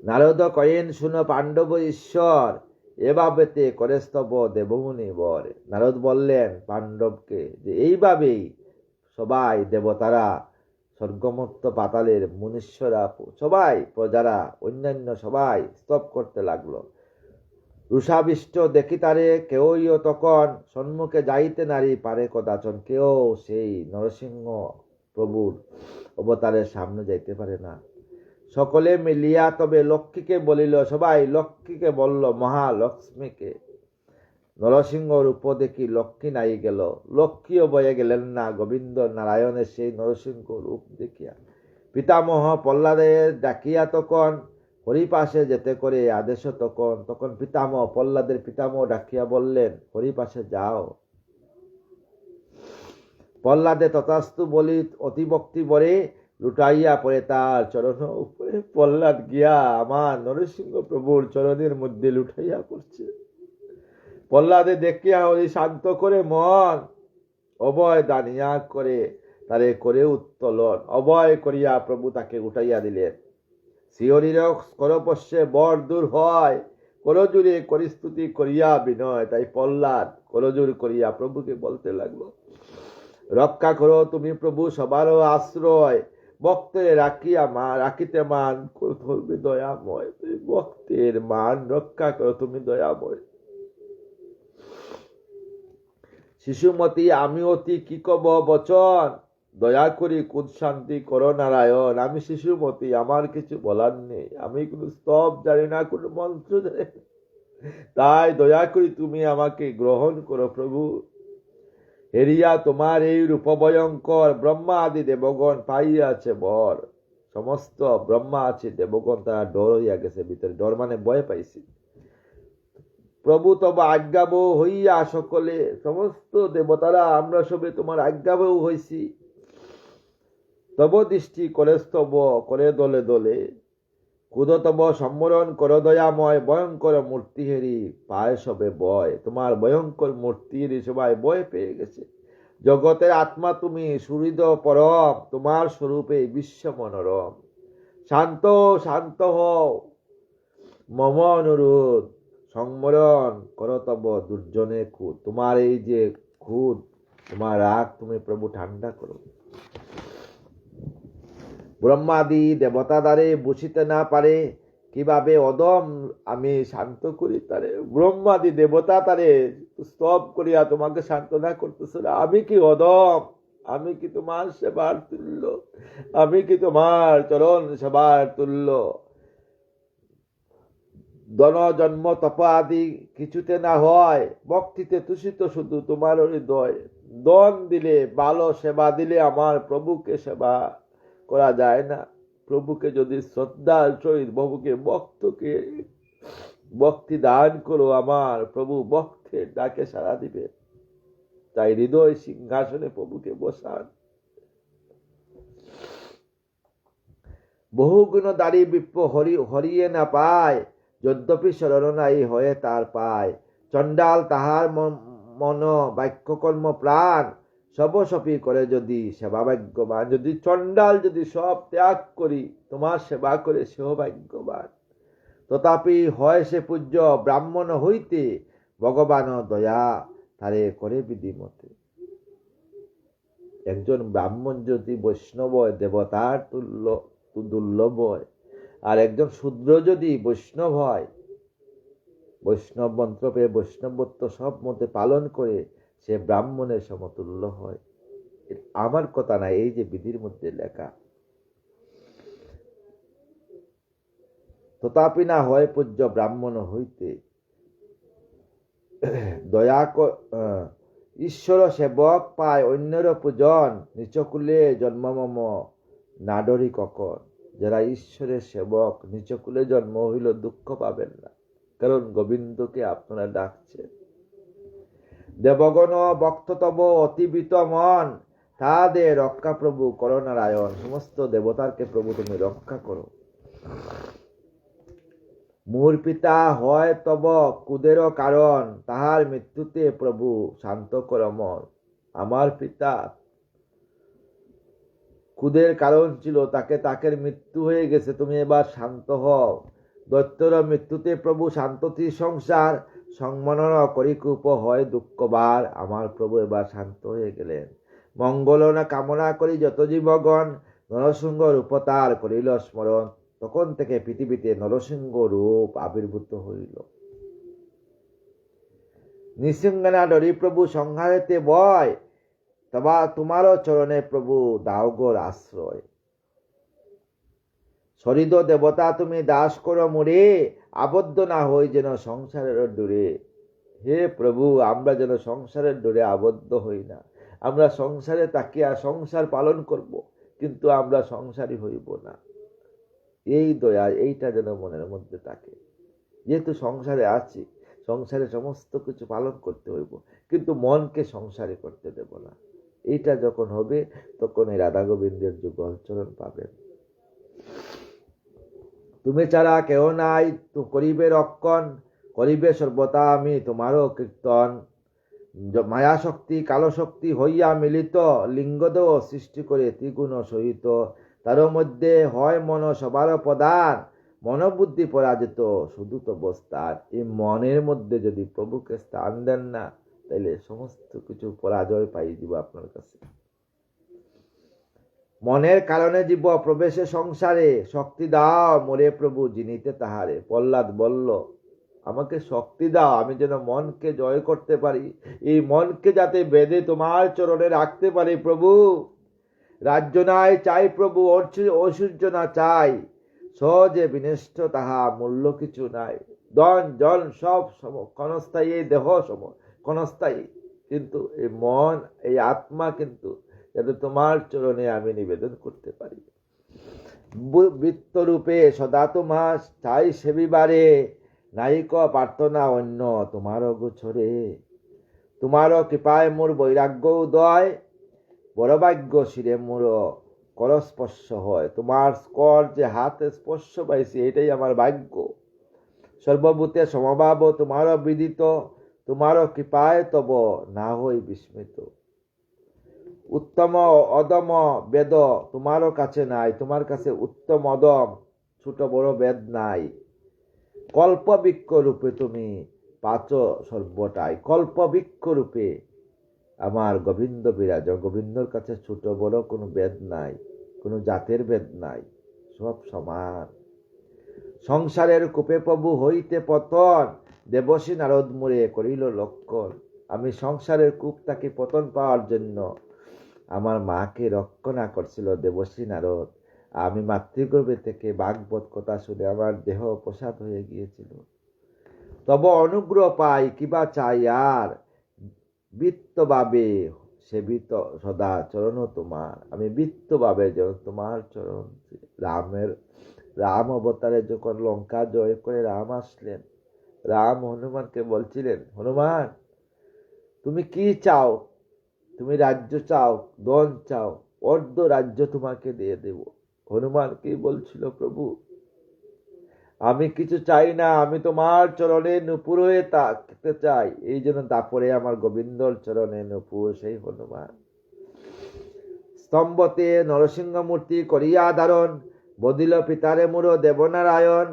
নারদ কয়েন শুনো পাণ্ডব ঈশ্বর, এভাবেতে করেস্তব দেবমুনি বর। নারদ বললেন পাণ্ডবকে যে এইভাবেই সবাই দেবতারা, স্বর্গমত্ত পাতালের মুনীশ্বরা, সবাই প্রজারা, অন্যান্য সবাই স্তব করতে লাগলো। রুষাবিষ্ট দেখি তারে কেউইও তখন সম্মুখে যাইতে নারী পারে কদাচন। কেউ সেই নরসিংহ প্রভুর অবতারের সামনে যাইতে পারে না। সকলে মিলিয়া তবে লক্ষ্মীকে বলিল, সবাই লক্ষ্মীকে বলল, মহালক্ষ্মীকে। নরসিংহ রূপ দেখি লক্ষ্মী নাই গেল, লক্ষ্মীও বয়ে গেলেন না গোবিন্দ নারায়ণের সেই নরসিংহ রূপ দেখিয়া। পিতামহ প্রহ্লাদের ডাকিয়া তখন হরিপাশে যেতে করে আদেশ। তখন পিতামহ, প্রহ্লাদের পিতামহ ডাকিয়া বললেন, হরিপাশে যাও। প্রহ্লাদে তথাস্তু বলি অতিভক্তি বরে লুটাইয়া পড়ে তার চরণ উপরে। প্রহ্লাদ গিয়া আমার নরসিংহ প্রভুর চরণের মধ্যে লুটাইয়া পড়ছে। প্রহ্লাদে দেখিয়া হরি শান্ত করে মন, অভয় দানিয়া করে তারে করে উত্তোলন। অভয় করিয়া প্রভু তাকে উঠাইয়া দিলেন। শিহরির করপশ্যে বর দূর হয়, করজুরে করিস্তুতি করিয়া বিনয়। তাই প্রহ্লাদ করজুর করিয়া প্রভুকে বলতে লাগলো, রক্ষা করো তুমি প্রভু সবারও আশ্রয়, ভক্তের রাখিতে মান তুমি দয়াময়। ভক্তের মান রক্ষা করো তুমি দয়াময়। শিশুমতি আমি অতি কি কব বচন, দয়া করি কুদ শান্তি করো নারায়ণ। আমি শিশুমতি, আমার কিছু বলার নেই, আমি কোনো স্তব জানি না, কোনো মন্ত্র জানি না, তাই দয়া করি তুমি আমাকে গ্রহণ করো প্রভু। হেরিয়া তোমার এই রূপ ভয়ঙ্কর, ব্রহ্মা আদি দেবগণ পাইয়াছে বর। সমস্ত ব্রহ্মা আছে দেবগণ তারা ডর হইয়া গেছে ভিতরে, ডর মানে ভয় পাইছি। প্রভু তব আজ্ঞাবহ হইয়া সকলে, সমস্ত দেবতারা আমরা সবে তোমার আজ্ঞাবহ হইছি। তব দৃষ্টি করে স্তব করে দলে দলে, কুদ তব সম্মরণ কর দয়াময়। ভয়ঙ্কর মূর্তি হেরি পায় সবে বয়, তোমার ভয়ঙ্কর মূর্তি হেরি সবাই ভয় পেয়ে গেছে। জগতের আত্মা তুমি সুহৃদ পরম, তোমার স্বরূপে বিশ্ব মনোরম। শান্ত শান্ত হও মম অনুরোধ, সংবরণ করো তব দুর্জনে খুদ। তোমার এই যে খুদ, তোমার রাগ তুমি প্রভু ঠান্ডা করো। ব্রহ্মাদি দেবতা দ্বারে বসিতে না পারে, কিভাবে অদম আমি শান্ত করি তারে। ব্রহ্মাদি দেবতা তারে স্তব করিয়া তোমাকে সান্ত্বনা করতেছে না। আমি কি অদম? আমি কি তোমার সেবার তুল্য? আমি কি তোমার চরণ সেবার তুল্য? ধন জন্ম তপ আদি কিছুতে না হয়, ভক্তিতে তুষিত শুধু তোমার হৃদয়। দন দিলে ভালো সেবা দিলে আমার প্রভুকে সেবা করা যায় না। প্রভুকে যদি শ্রদ্ধার সহিত প্রভুকে ভক্তকে ভক্তি দান করো, আমার প্রভু ভক্তের ডাকে সাড়া দিবে। তাই হৃদয় সিংহাসনে প্রভুকে বসান। বহু গুণ দাঁড়ি বিপ্র হরিয়ে না পায়, যদ্যপি শরণাই হয়ে তার পায়। চণ্ডাল তাহার মন বাক্য কর্ম প্রাণ, সবসপি করে যদি সেবা ভাগ্যবান। যদি চণ্ডাল যদি সব ত্যাগ করি তোমার সেবা করে সেও ভাগ্যবান। তথাপি হয় সে পূজ্য ব্রাহ্মণ হইতে, ভগবান দয়া তারে করে বিধিমতে। একজন ব্রাহ্মণ যদি বৈষ্ণব দেবতার তুল্য দুর্লভ হয়, আর একজন শূদ্র যদি বৈষ্ণব হয়, বৈষ্ণব মন্ত্র পেয়ে বৈষ্ণবত্ব সব মতে পালন করে, সে ব্রাহ্মণের সমতুল্য হয়। আমার কথা না, এই যে বিধির মধ্যে লেখা। তথাপি না হয় পূজ্য ব্রাহ্মণ হইতে, দয়া ঈশ্বর সেবক পায় অন্যের পূজন, নিচকুলে জন্মমম নাডরি কখন। যারা ঈশ্বরের সেবক নিচকুলে জন্ম হইল দুঃখ পাবেন না, কারণ গোবিন্দকে আপনারা ডাকছেন। দেবগণ ভক্ততব অতিবিত মন, তাদের রক্ষা প্রভু করো নারায়ণ। সমস্ত দেবতারকে প্রভু তুমি রক্ষা করো। মোর পিতা হয় তব কুদেরও কারণ, তাহার মৃত্যুতে প্রভু শান্ত কর মন। আমার পিতা কুদের কারণ ছিল, তাকে মৃত্যু হয়ে গেছে, তুমি এবার শান্ত হও। দৈত্যর মৃত্যুতে প্রভু শান্ততি সংসার, সংমনন করি কূপ হয় দুঃখবার। আমার প্রভু এবার শান্ত হয়ে গেলেন। মঙ্গল না কামনা করি যত জীবগণ, নরসিংহ রূপতার করিল স্মরণ। তখন থেকে পৃথিবীতে নরসিংহ রূপ আবির্ভূত হইল। নৃসিংহনা ডরি প্রভু সংহারেতে বয়, তোমারও চরণে প্রভু দাওগর আশ্রয়। সরিদ দেবতা তুমি দাস করো মোরে, আবদ্ধ না হই যেন সংসারের ডোরে। হে প্রভু, আমরা যেন সংসারের ডোরে আবদ্ধ হই না। আমরা সংসারে তাকিয়া সংসার পালন করব, কিন্তু আমরা সংসারী হইব না। এই দয়া, এইটা যেন মনের মধ্যে থাকে। যেহেতু সংসারে আছি, সংসারে সমস্ত কিছু পালন করতে হইব, কিন্তু মনকে সংসারে করতে দেব না। এইটা যখন হবে, তখন এই রাধা গোবিন্দের যুগল চরণ পাবেন। তুমি ছাড়া কেউ নাই, তু করিবে রক্ষণ, করিবে সর্বদা আমি তোমারও কীর্তন। মায়া শক্তি কালো শক্তি হইয়া মিলিত, লিঙ্গদেহ সৃষ্টি করে ত্রিগুণ সহিত। তার মধ্যে হয় মন সবার প্রধান, মনোবুদ্ধি পরাজিত শুধু তো বস্তার। এই মনের মধ্যে যদি প্রভুকে স্থান দেন না, তাহলে সমস্ত কিছু পরাজয় পাই দিব আপনার কাছে। মনের কারণে জীব প্রবেশে সংসারে, শক্তি দাও মোরে প্রভু জিনিতে তাহারে। প্রহ্লাদ বলল, আমাকে শক্তি দাও, আমি যেন মনকে জয় করতে পারি। এই মনকে যাতে বেঁধে তোমার চরণে রাখতে পারি প্রভু। রাজ্য নাই চাই প্রভু, ঐশ্বর্য না চাই, সহজে বিনষ্ট তাহা মূল্য কিছু নাই। ধন জন সব ক্ষণস্থায়ী, দেহ সম ক্ষণস্থায়ী, কিন্তু এই মন, এই আত্মা কিন্তু যাতে তোমার চরণে আমি নিবেদন করতে পারি। বৃত্তরূপে সদা তোমার চাই সেবিবারে, নাইক প্রার্থনা অন্য তোমারও গোছরে। তোমারও কৃপায় মোর বৈরাগ্য উদয়, বড়ভাগ্য শিরে মোর করস্পর্শ হয়। তোমার স্কর যে হাতে স্পর্শ পাইছি, এটাই আমার ভাগ্য। সর্বভূতে সমভাব তোমারও বিদিত, তোমারও কৃপায় তব না হই বিস্মিত। উত্তম অদম বেদ তোমারও কাছে নাই, তোমার কাছে উত্তম অদম ছোট বড় বেদ নাই। কল্পবৃক্ষ রূপে তুমি পাচ সর্বটাই, কল্পবৃক্ষ রূপে আমার গোবিন্দ বিরাজ। গোবিন্দর কাছে ছোট বড় কোনো বেদ নাই, কোনো জাতের বেদ নাই, সব সমান। সংসারের কূপে প্রভু হইতে পতন, দেবশ্রী নারদ মুরে করিল লক্ষণ। আমি সংসারের কূপ থেকে পতন পাওয়ার জন্য আমার মাকে রক্ষণা করছিল দেবশ্রী নারদ। আমি মাতৃগর্ভে থেকে ভাগবত কথা শুনে আমার দেহ প্রসাদ হয়ে গিয়েছিল। তব অনুগ্রহ পাই কিবা চাই আর, বৃত্তভাবে সেবিত সদা চরণ তোমার। আমি বৃত্তভাবে যেন তোমার চরণ। রাম অবতারে যখন লঙ্কা জয় করে রাম আসলেন, রাম হনুমানকে বলছিলেন, হনুমান তুমি কি চাও? তুমি রাজ্য চাও, ধন চাও, অর্ধ রাজ্য তোমাকে দিয়ে দেব। হনুমান কি বলছিল, প্রভু আমি কিছু চাই না, আমি তোমার চরণে নূপুর হয়ে থাকতে চাই। এই জন্য তারপরে আমার গোবিন্দর চরণে নূপুর সেই হনুমান। স্তম্ভতে নরসিংহ মূর্তি করিয়া ধারণ, বদিল পিতারে মোর দেবনারায়ণ।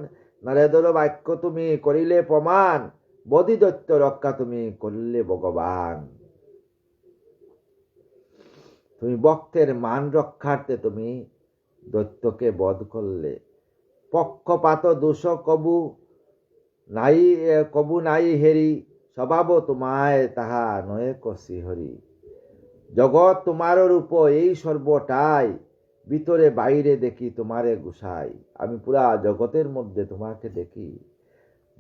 নারদর বাক্য তুমি করিলে প্রমাণ, বদি দৈত্য রক্ষা তুমি করলে ভগবান। তুমি ভক্তের মান রক্ষার্থে তুমি দৈত্যকে বধ করলে। পক্ষপাত দোষ কবু নাই হেরি, স্বভাব তোমায় তাহা নয় কষি হরি। জগৎ তোমার রূপ এই সর্বটাই, ভিতরে বাইরে দেখি তোমারে গুসাই। আমি পুরা জগতের মধ্যে তোমাকে দেখি।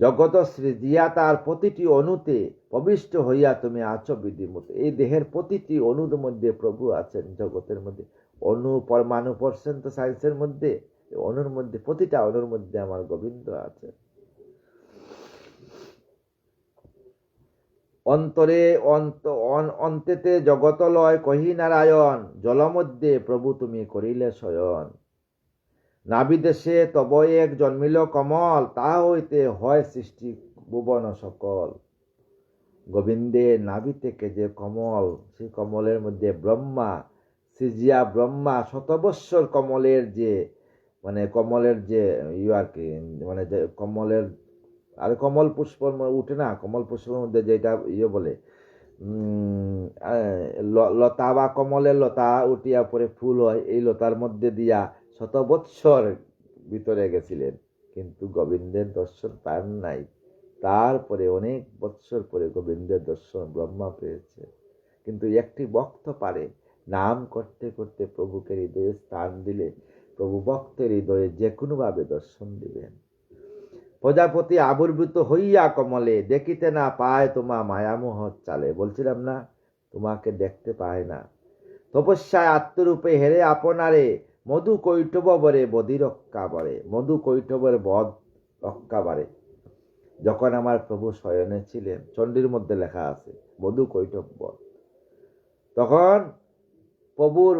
জগত সৃজিয়া তার প্রতিটি অনুতে প্রবিষ্ট হইয়া তুমি আছো বিধিমতে। এই দেহের প্রতিটি অনুর মধ্যে প্রভু আছেন। জগতের মধ্যে অনু পরমাণু পর্যন্ত সায়েন্সের মধ্যে, অনুর মধ্যে, প্রতিটা অনুর মধ্যে আমার গোবিন্দ আছেন। অন্তরে অন্তেতে জগতলয় কহি নারায়ণ, জলমধ্যে প্রভু তুমি করিলে শয়ন। নাবিদেশে তব এক জন্মিল কমল, তা হইতে হয় সৃষ্টি ভুবন সকল। গোবিন্দের নাভি থেকে যে কমল, সেই কমলের মধ্যে ব্রহ্মা সৃজিয়া ব্রহ্মা শতবৎসর কমলের যে মানে কমলের যে আর কি, মানে যে কমলের, আর কমল পুষ্পর উঠে না, কমল পুষ্পের মধ্যে যেটা বলে লতা বা কমলের লতা উঠিয়া পরে ফুল হয়, এই লতার মধ্যে দিয়া 100 বৎসর ভিতরে গেছিলেন, কিন্তু গোবিন্দের দর্শন পান নাই। তারপরে অনেক বৎসর পরে গোবিন্দের দর্শন ব্রহ্মা পেয়েছে। কিন্তু একটি ভক্ত পারে, নাম করতে করতে প্রভুকে হৃদয়ে স্থান দিলে প্রভু ভক্তের হৃদয়ে যে কোনো ভাবে দর্শন দিবেন। প্রজাপতি আবির্ভূত হইয়া কমলে, দেখিতে না পায় তোমা মায়ামোহ চালে। বলছিলাম না, তোমাকে দেখতে পায় না। তপস্যায় আত্মরূপে হেরে আপনারে, মধু কৈটব বরে বধি রক্ষা বরে। মধু কৈটবের বধ রক্ষা বারে। যখন আমার প্রভু শয়নে ছিলেন, চণ্ডীর মধ্যে লেখা আছে মধু কৈটব বধ, তখন প্রভুর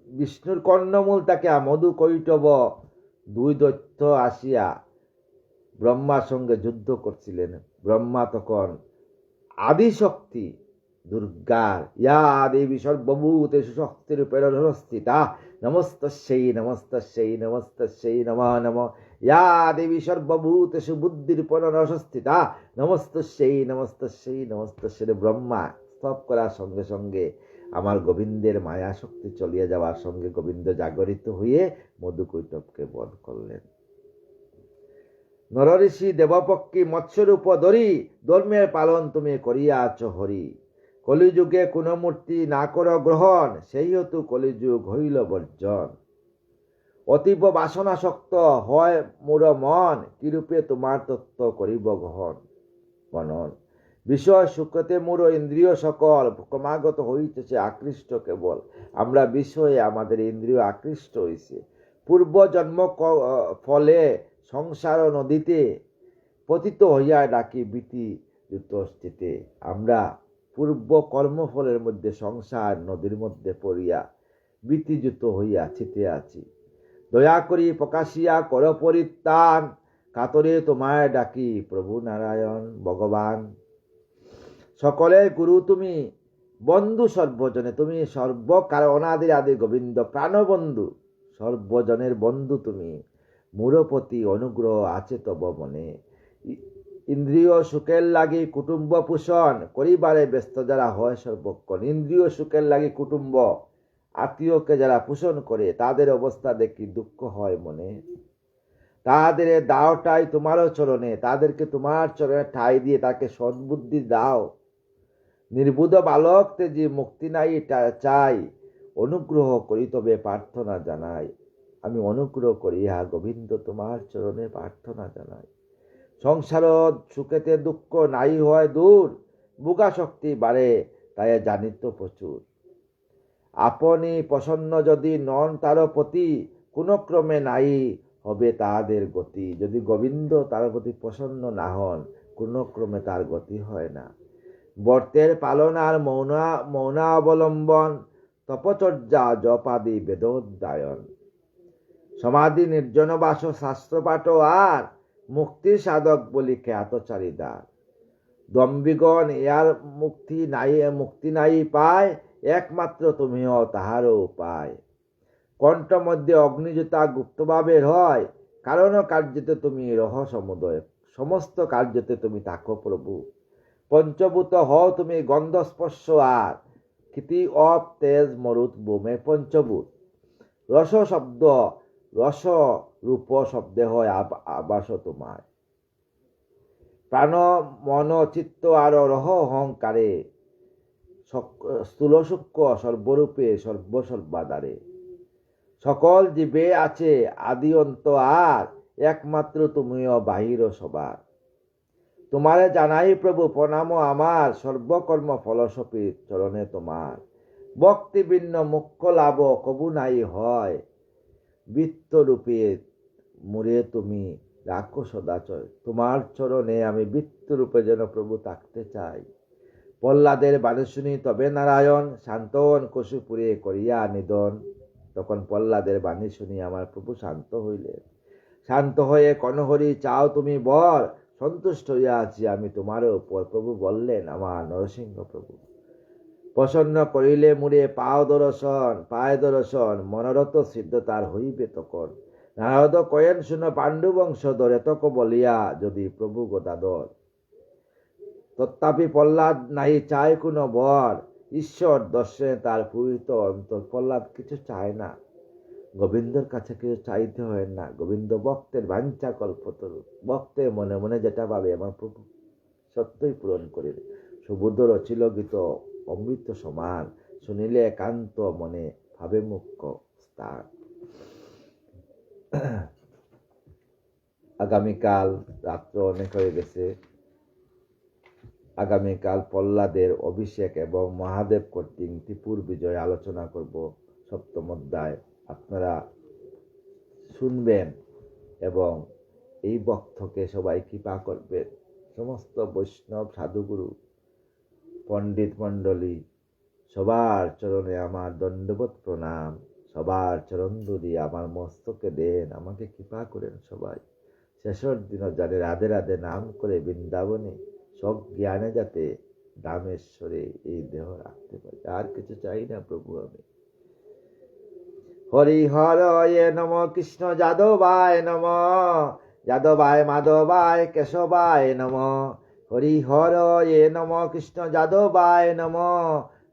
বিষ্ণুর কর্ণমূল তাকে মধু কৈটব 2 দৈত্য আসিয়া ব্রহ্মার সঙ্গে যুদ্ধ করছিলেন। ব্রহ্মা তখন আদিশক্তি দুর্গার ইয়া দেবী সর্বভূতেষু শক্তিরূপেণ স্থিতা নমস্তস্যৈ নমস্তস্যৈ নমস্তস্যৈ নমঃ নমঃ। ইয়া দেবী সর্বভূতেষু বুদ্ধিরূপেণ স্থিতা নমস্তস্যৈ নমস্তস্যৈ নমস্তস্যৈ। ব্রহ্মা স্তব করার সঙ্গে সঙ্গে আমার গোবিন্দের মায়া শক্তি চলিয়ে যাওয়ার সঙ্গে গোবিন্দ জাগরিত হয়ে মধুকৈটবকে বধ করলেন। নরঋষি দেবপক্ষী মৎস্যরূপ ধরি, ধর্মের পালন তুমি করিয়াছ হরি। কলিযুগে কোন মূর্তি না কর গ্রহণ, সেই হেতু কলিযুগ হইল বর্জন। অতীব বাসনাসক্ত হয় মোর মন, কিরূপে তোমার তত্ত্ব করিব গণন। বিষয় সুখতে মোর ইন্দ্রিয় সকল, ক্রমাগত হইতেছে আকৃষ্ট কেবল। আমরা বিষয়ে আমাদের ইন্দ্রিয় আকৃষ্ট হইছে। পূর্ব জন্ম ফলে সংসার নদীতে, পতিত হইয়া ডাকি বীতি যুত স্থিতে। আমরা পূর্ব কর্মফলের মধ্যে সংসার নদীর মধ্যে পড়িয়া বীতিযুত হইয়া ছিতে আছি। দয়া করি প্রকাশিয়া কর পরিত্রাণ, কাতরে তোমায় ডাকি প্রভু নারায়ণ ভগবান। সকলের গুরু তুমি, বন্ধু সর্বজনে, তুমি সর্বকার অনাদির আদি গোবিন্দ প্রাণবন্ধু, সর্বজনের বন্ধু তুমি। মূরপতি অনুগ্রহ আছে তব মনে। ইন্দ্রিয় সুখের লাগি কুটুম্ব পোষণ, করিবারে ব্যস্ত যারা হয় সর্বক্ষণ। ইন্দ্রিয় সুখের লাগি কুটুম্ব আত্মীয়কে যারা পোষণ করে, তাদের অবস্থা দেখি দুঃখ হয় মনে। তাদের দাওটাই তোমারও চরণে, তাদেরকে তোমার চরণে ঠাই দিয়ে তাকে সদ্বুদ্ধি দাও। নির্বুধ বালক তেজি মুক্তি নাই চাই, অনুগ্রহ করি তবে প্রার্থনা জানাই। আমি অনুগ্রহ করি হা গোবিন্দ তোমার চরণে প্রার্থনা জানাই। সংসার সুখেতে দুঃখ নাই হয় দূর, বুকা শক্তি বাড়ে তাই জানিত প্রচুর। আপনি প্রসন্ন যদি নন তার প্রতি, কোন ক্রমে নাই হবে তাদের গতি। যদি গোবিন্দ তার প্রতি প্রসন্ন না হন, কোন ক্রমে তার গতি হয় না। বর্তের পালন আর মৌনা অবলম্বন, তপচর্যা জপাদি বেদোদ্দায়ন। সমাধি নির্জন বাস শাস্ত্র পাঠ আর, মুক্তির সাধক বলি খ্যাত চারিদার। দম্বিগণ ইয়ার মুক্তি নাই পায়, একমাত্র তুমিও তাহারও উপায়। কণ্ঠ মধ্যে অগ্নিজ্যোতা গুপ্তভাবে হয়, কারণ কার্যতে তুমি রহ সমুদয়। সমস্ত কার্যতে তুমি থাকো প্রভু। পঞ্চভূত হও তুমি গন্ধ স্পর্শ আর, ক্ষিতি অপ তেজ মরুত বোমে পঞ্চভূত। রস শব্দ রস রূপ শব্দে হয় আবাস তোমার। প্রাণ মন চিত্ত আর রহ অহংকারে, স্থূল সূক্ষ্ম সর্বরূপে সর্বসর্বাদারে। সকল জীবে আছে আদি অন্ত আর, একমাত্র তুমিও বাহির সবার। তোমারে জানাই প্রভু প্রণাম আমার, সর্বকর্ম ফলসপি চরণে তোমার। ভক্তি ভিন্ন মুখ্য লাভ কবু নাই হয়, বৃত্তরূপে মুরে তুমি রাখো সদাচয়। তোমার চরণে আমি বৃত্তরূপে যেন প্রভু থাকতে চাই। প্রহ্লাদের বাণী শুনি তবে নারায়ণ, শান্তন কশুপুরে করিয়া নিধন। তখন প্রহ্লাদের বাণী শুনি আমার প্রভু শান্ত হইলেন। শান্ত হয়ে কনহরি চাও তুমি বর, সন্তুষ্ট হইয়া আছি আমি তোমারও উপর। প্রভু বললেন আমার নরসিংহ প্রভু, প্রসন্ন করিলে মুড়ে পায় দর্শন, মনোরথ সিদ্ধ তার হইবে তখন। নারদ কয়েন শুনো পাণ্ডু বংশধর এতক বলিয়া যদি প্রভু গদাধর। তথাপি প্রহ্লাদ নাহি চায় কোনো বর, ঈশ্বর দর্শনে তার পূরিত অন্তর। প্রহ্লাদ কিছু চায় না, গোবিন্দর কাছে কিছু চাইতে হয় না। গোবিন্দ ভক্তের বাঞ্ছা কল্পতরু, ভক্তের মনে মনে যেটা ভাবে আমার প্রভু সত্যই পূরণ করে। সুবোধ রচিল গীত অমৃত সমান, শুনিলে একান্ত মনে ভাবে মুখ্য স্থান। আগামীকাল রাত্র অনেক হয়ে গেছে। আগামীকাল প্রহ্লাদের অভিষেক এবং মহাদেব কর্তৃক ত্রিপুর বিজয় আলোচনা করব, সপ্তম অধ্যায়। আপনারা শুনবেন এবং এই বক্তকে সবাই কৃপা করবেন। সমস্ত বৈষ্ণব সাধুগুরু পণ্ডিত মণ্ডলী সবার চরণে আমার দণ্ডবত প্রণাম। সবার চরণ ধরি আমার মস্তকে দেন, আমাকে কৃপা করেন সবাই। শেষের দিন যাতে রাধে রাধে নাম করে বৃন্দাবনে সব জ্ঞানে যাতে রামেশ্বরে এই দেহ রাখতে পারি। আর কিছু চাই না প্রভু আমি। হরি হরয়ে নম, কৃষ্ণ যাদবায় নম, যাদবায় মাধবায় কেশবায় নম। হরি হরয়ে নম, কৃষ্ণ যাদবায় নম,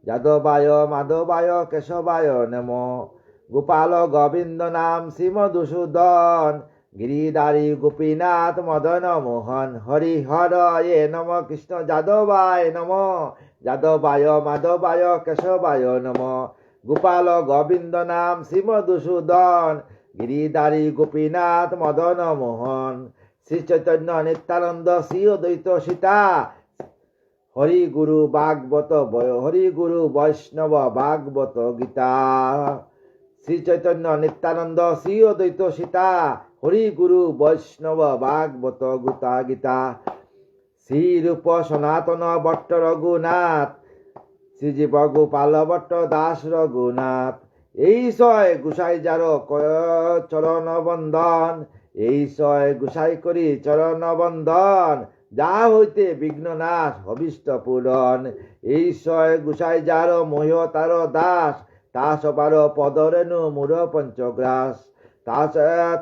যাদবায় মাধবায় কেশবায় নম। গোপাল গোবিন্দ নাম শ্রী মধুসূদন, গিরিধারী গোপীনাথ মদন মোহন। হরি হরয়ে নম, কৃষ্ণ যাদবায় নম, যাদবায় মাধবায় কেশবায় নম। গোপাল গোবিন্দ নাম শ্রী মধুসূদন, গিরিধারী গোপীনাথ মদন মোহন। শ্রী চৈতন্য নিত্যানন্দ শ্রী অদ্বৈত সীতা, হরি গুরু ভাগবত, হরি গুরু বৈষ্ণব ভাগবত গীতা। শ্রী চৈতন্য নিত্যানন্দ শ্রী অদ্বৈত সীতা, হরি গুরু বৈষ্ণব ভাগবত গীতা। শ্রী রূপ সনাতন ভট্ট রঘুনাথ, শ্রীজীব গোপাল ভট্ট দাস রঘুনাথ। এই সয় গুসাই যার চরণ বন্দন, এই সয় গুসাই করি চরণ বন্দন। যা হইতে বিঘ্ন নাশ অভীষ্ট পূরণ। এই সয় গুসাই যার মোহ তার দাস, তা সবার পদরেণু মূর পঞ্চগ্রাস।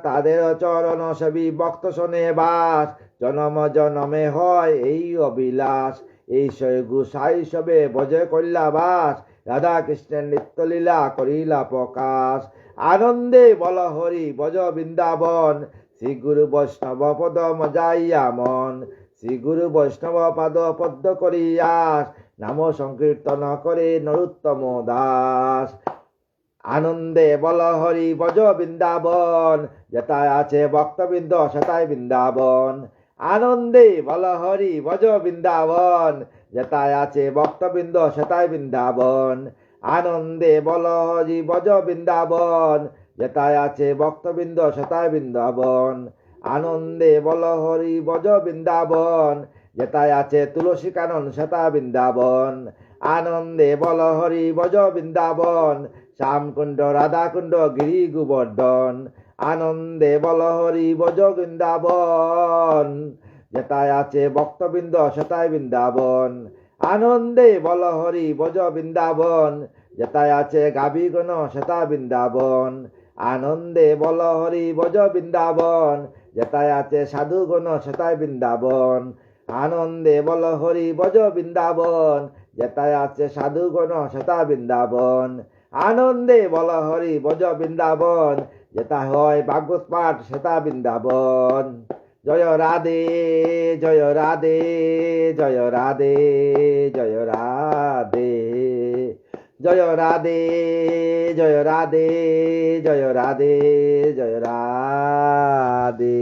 তাদের চরণ সেবী ভক্ত শোনে বাস, জনম জনমে হয় এই অবিলাস। এই সয় গুসাই সবে বজে কল্যা বাস, রাধা কৃষ্ণের নিত্যলীলা করিলা প্রকাশ। আনন্দে বল হরি বজ বৃন্দাবন, শ্রী গুরু বৈষ্ণব পদ মজাইয়া মন। শ্রী গুরু বৈষ্ণব পাদ পদ্ম করিয়াস, নাম সংকীর্তন করে নরোত্তম দাস। আনন্দে বল হরি বজ বৃন্দাবন, যেথায় আছে ভক্তবৃন্দ সেথায় বৃন্দাবন। আনন্দে বল হরি বজ বৃন্দাবন, যেথায় আছে ভক্তবৃন্দ সেথায় বৃন্দাবন। আনন্দে বল হরি বজ বৃন্দাবন, যেথায় আছে ভক্তবৃন্দ সেথায় বৃন্দাবন। আনন্দে বল হরি বজ বৃন্দাবন, যেথায় আছে তুলসী কানন সেথা বৃন্দাবন। আনন্দে বল হরি বজ বৃন্দাবন, শ্যামকুণ্ড রাধাকুণ্ড গিরি গোবর্ধন। আনন্দে বল হরি বজ বৃন্দাবন, যেথায় আছে ভক্তবৃন্দ সেথায় বৃন্দাবন। আনন্দে বল হরি বজ বৃন্দাবন, যেথায় আছে গাভীগণ সেথা বৃন্দাবন। আনন্দে বল হরি বজ বৃন্দাবন, যেথায় আছে সাধুগণ সেথায় বৃন্দাবন। আনন্দে বল হরি বজ বৃন্দাবন, যেথায় আছে সাধুগণ সেথা বৃন্দাবন। আনন্দে বল হরি বজ বৃন্দাবন, যেথা হয় ভাগবত পাঠ সেথা বৃন্দাবন। জয় রাধে জয় রাধে জয় রাধে জয় রাধে, জয় রাধে জয় রাধে জয় রাধে জয় রাধে।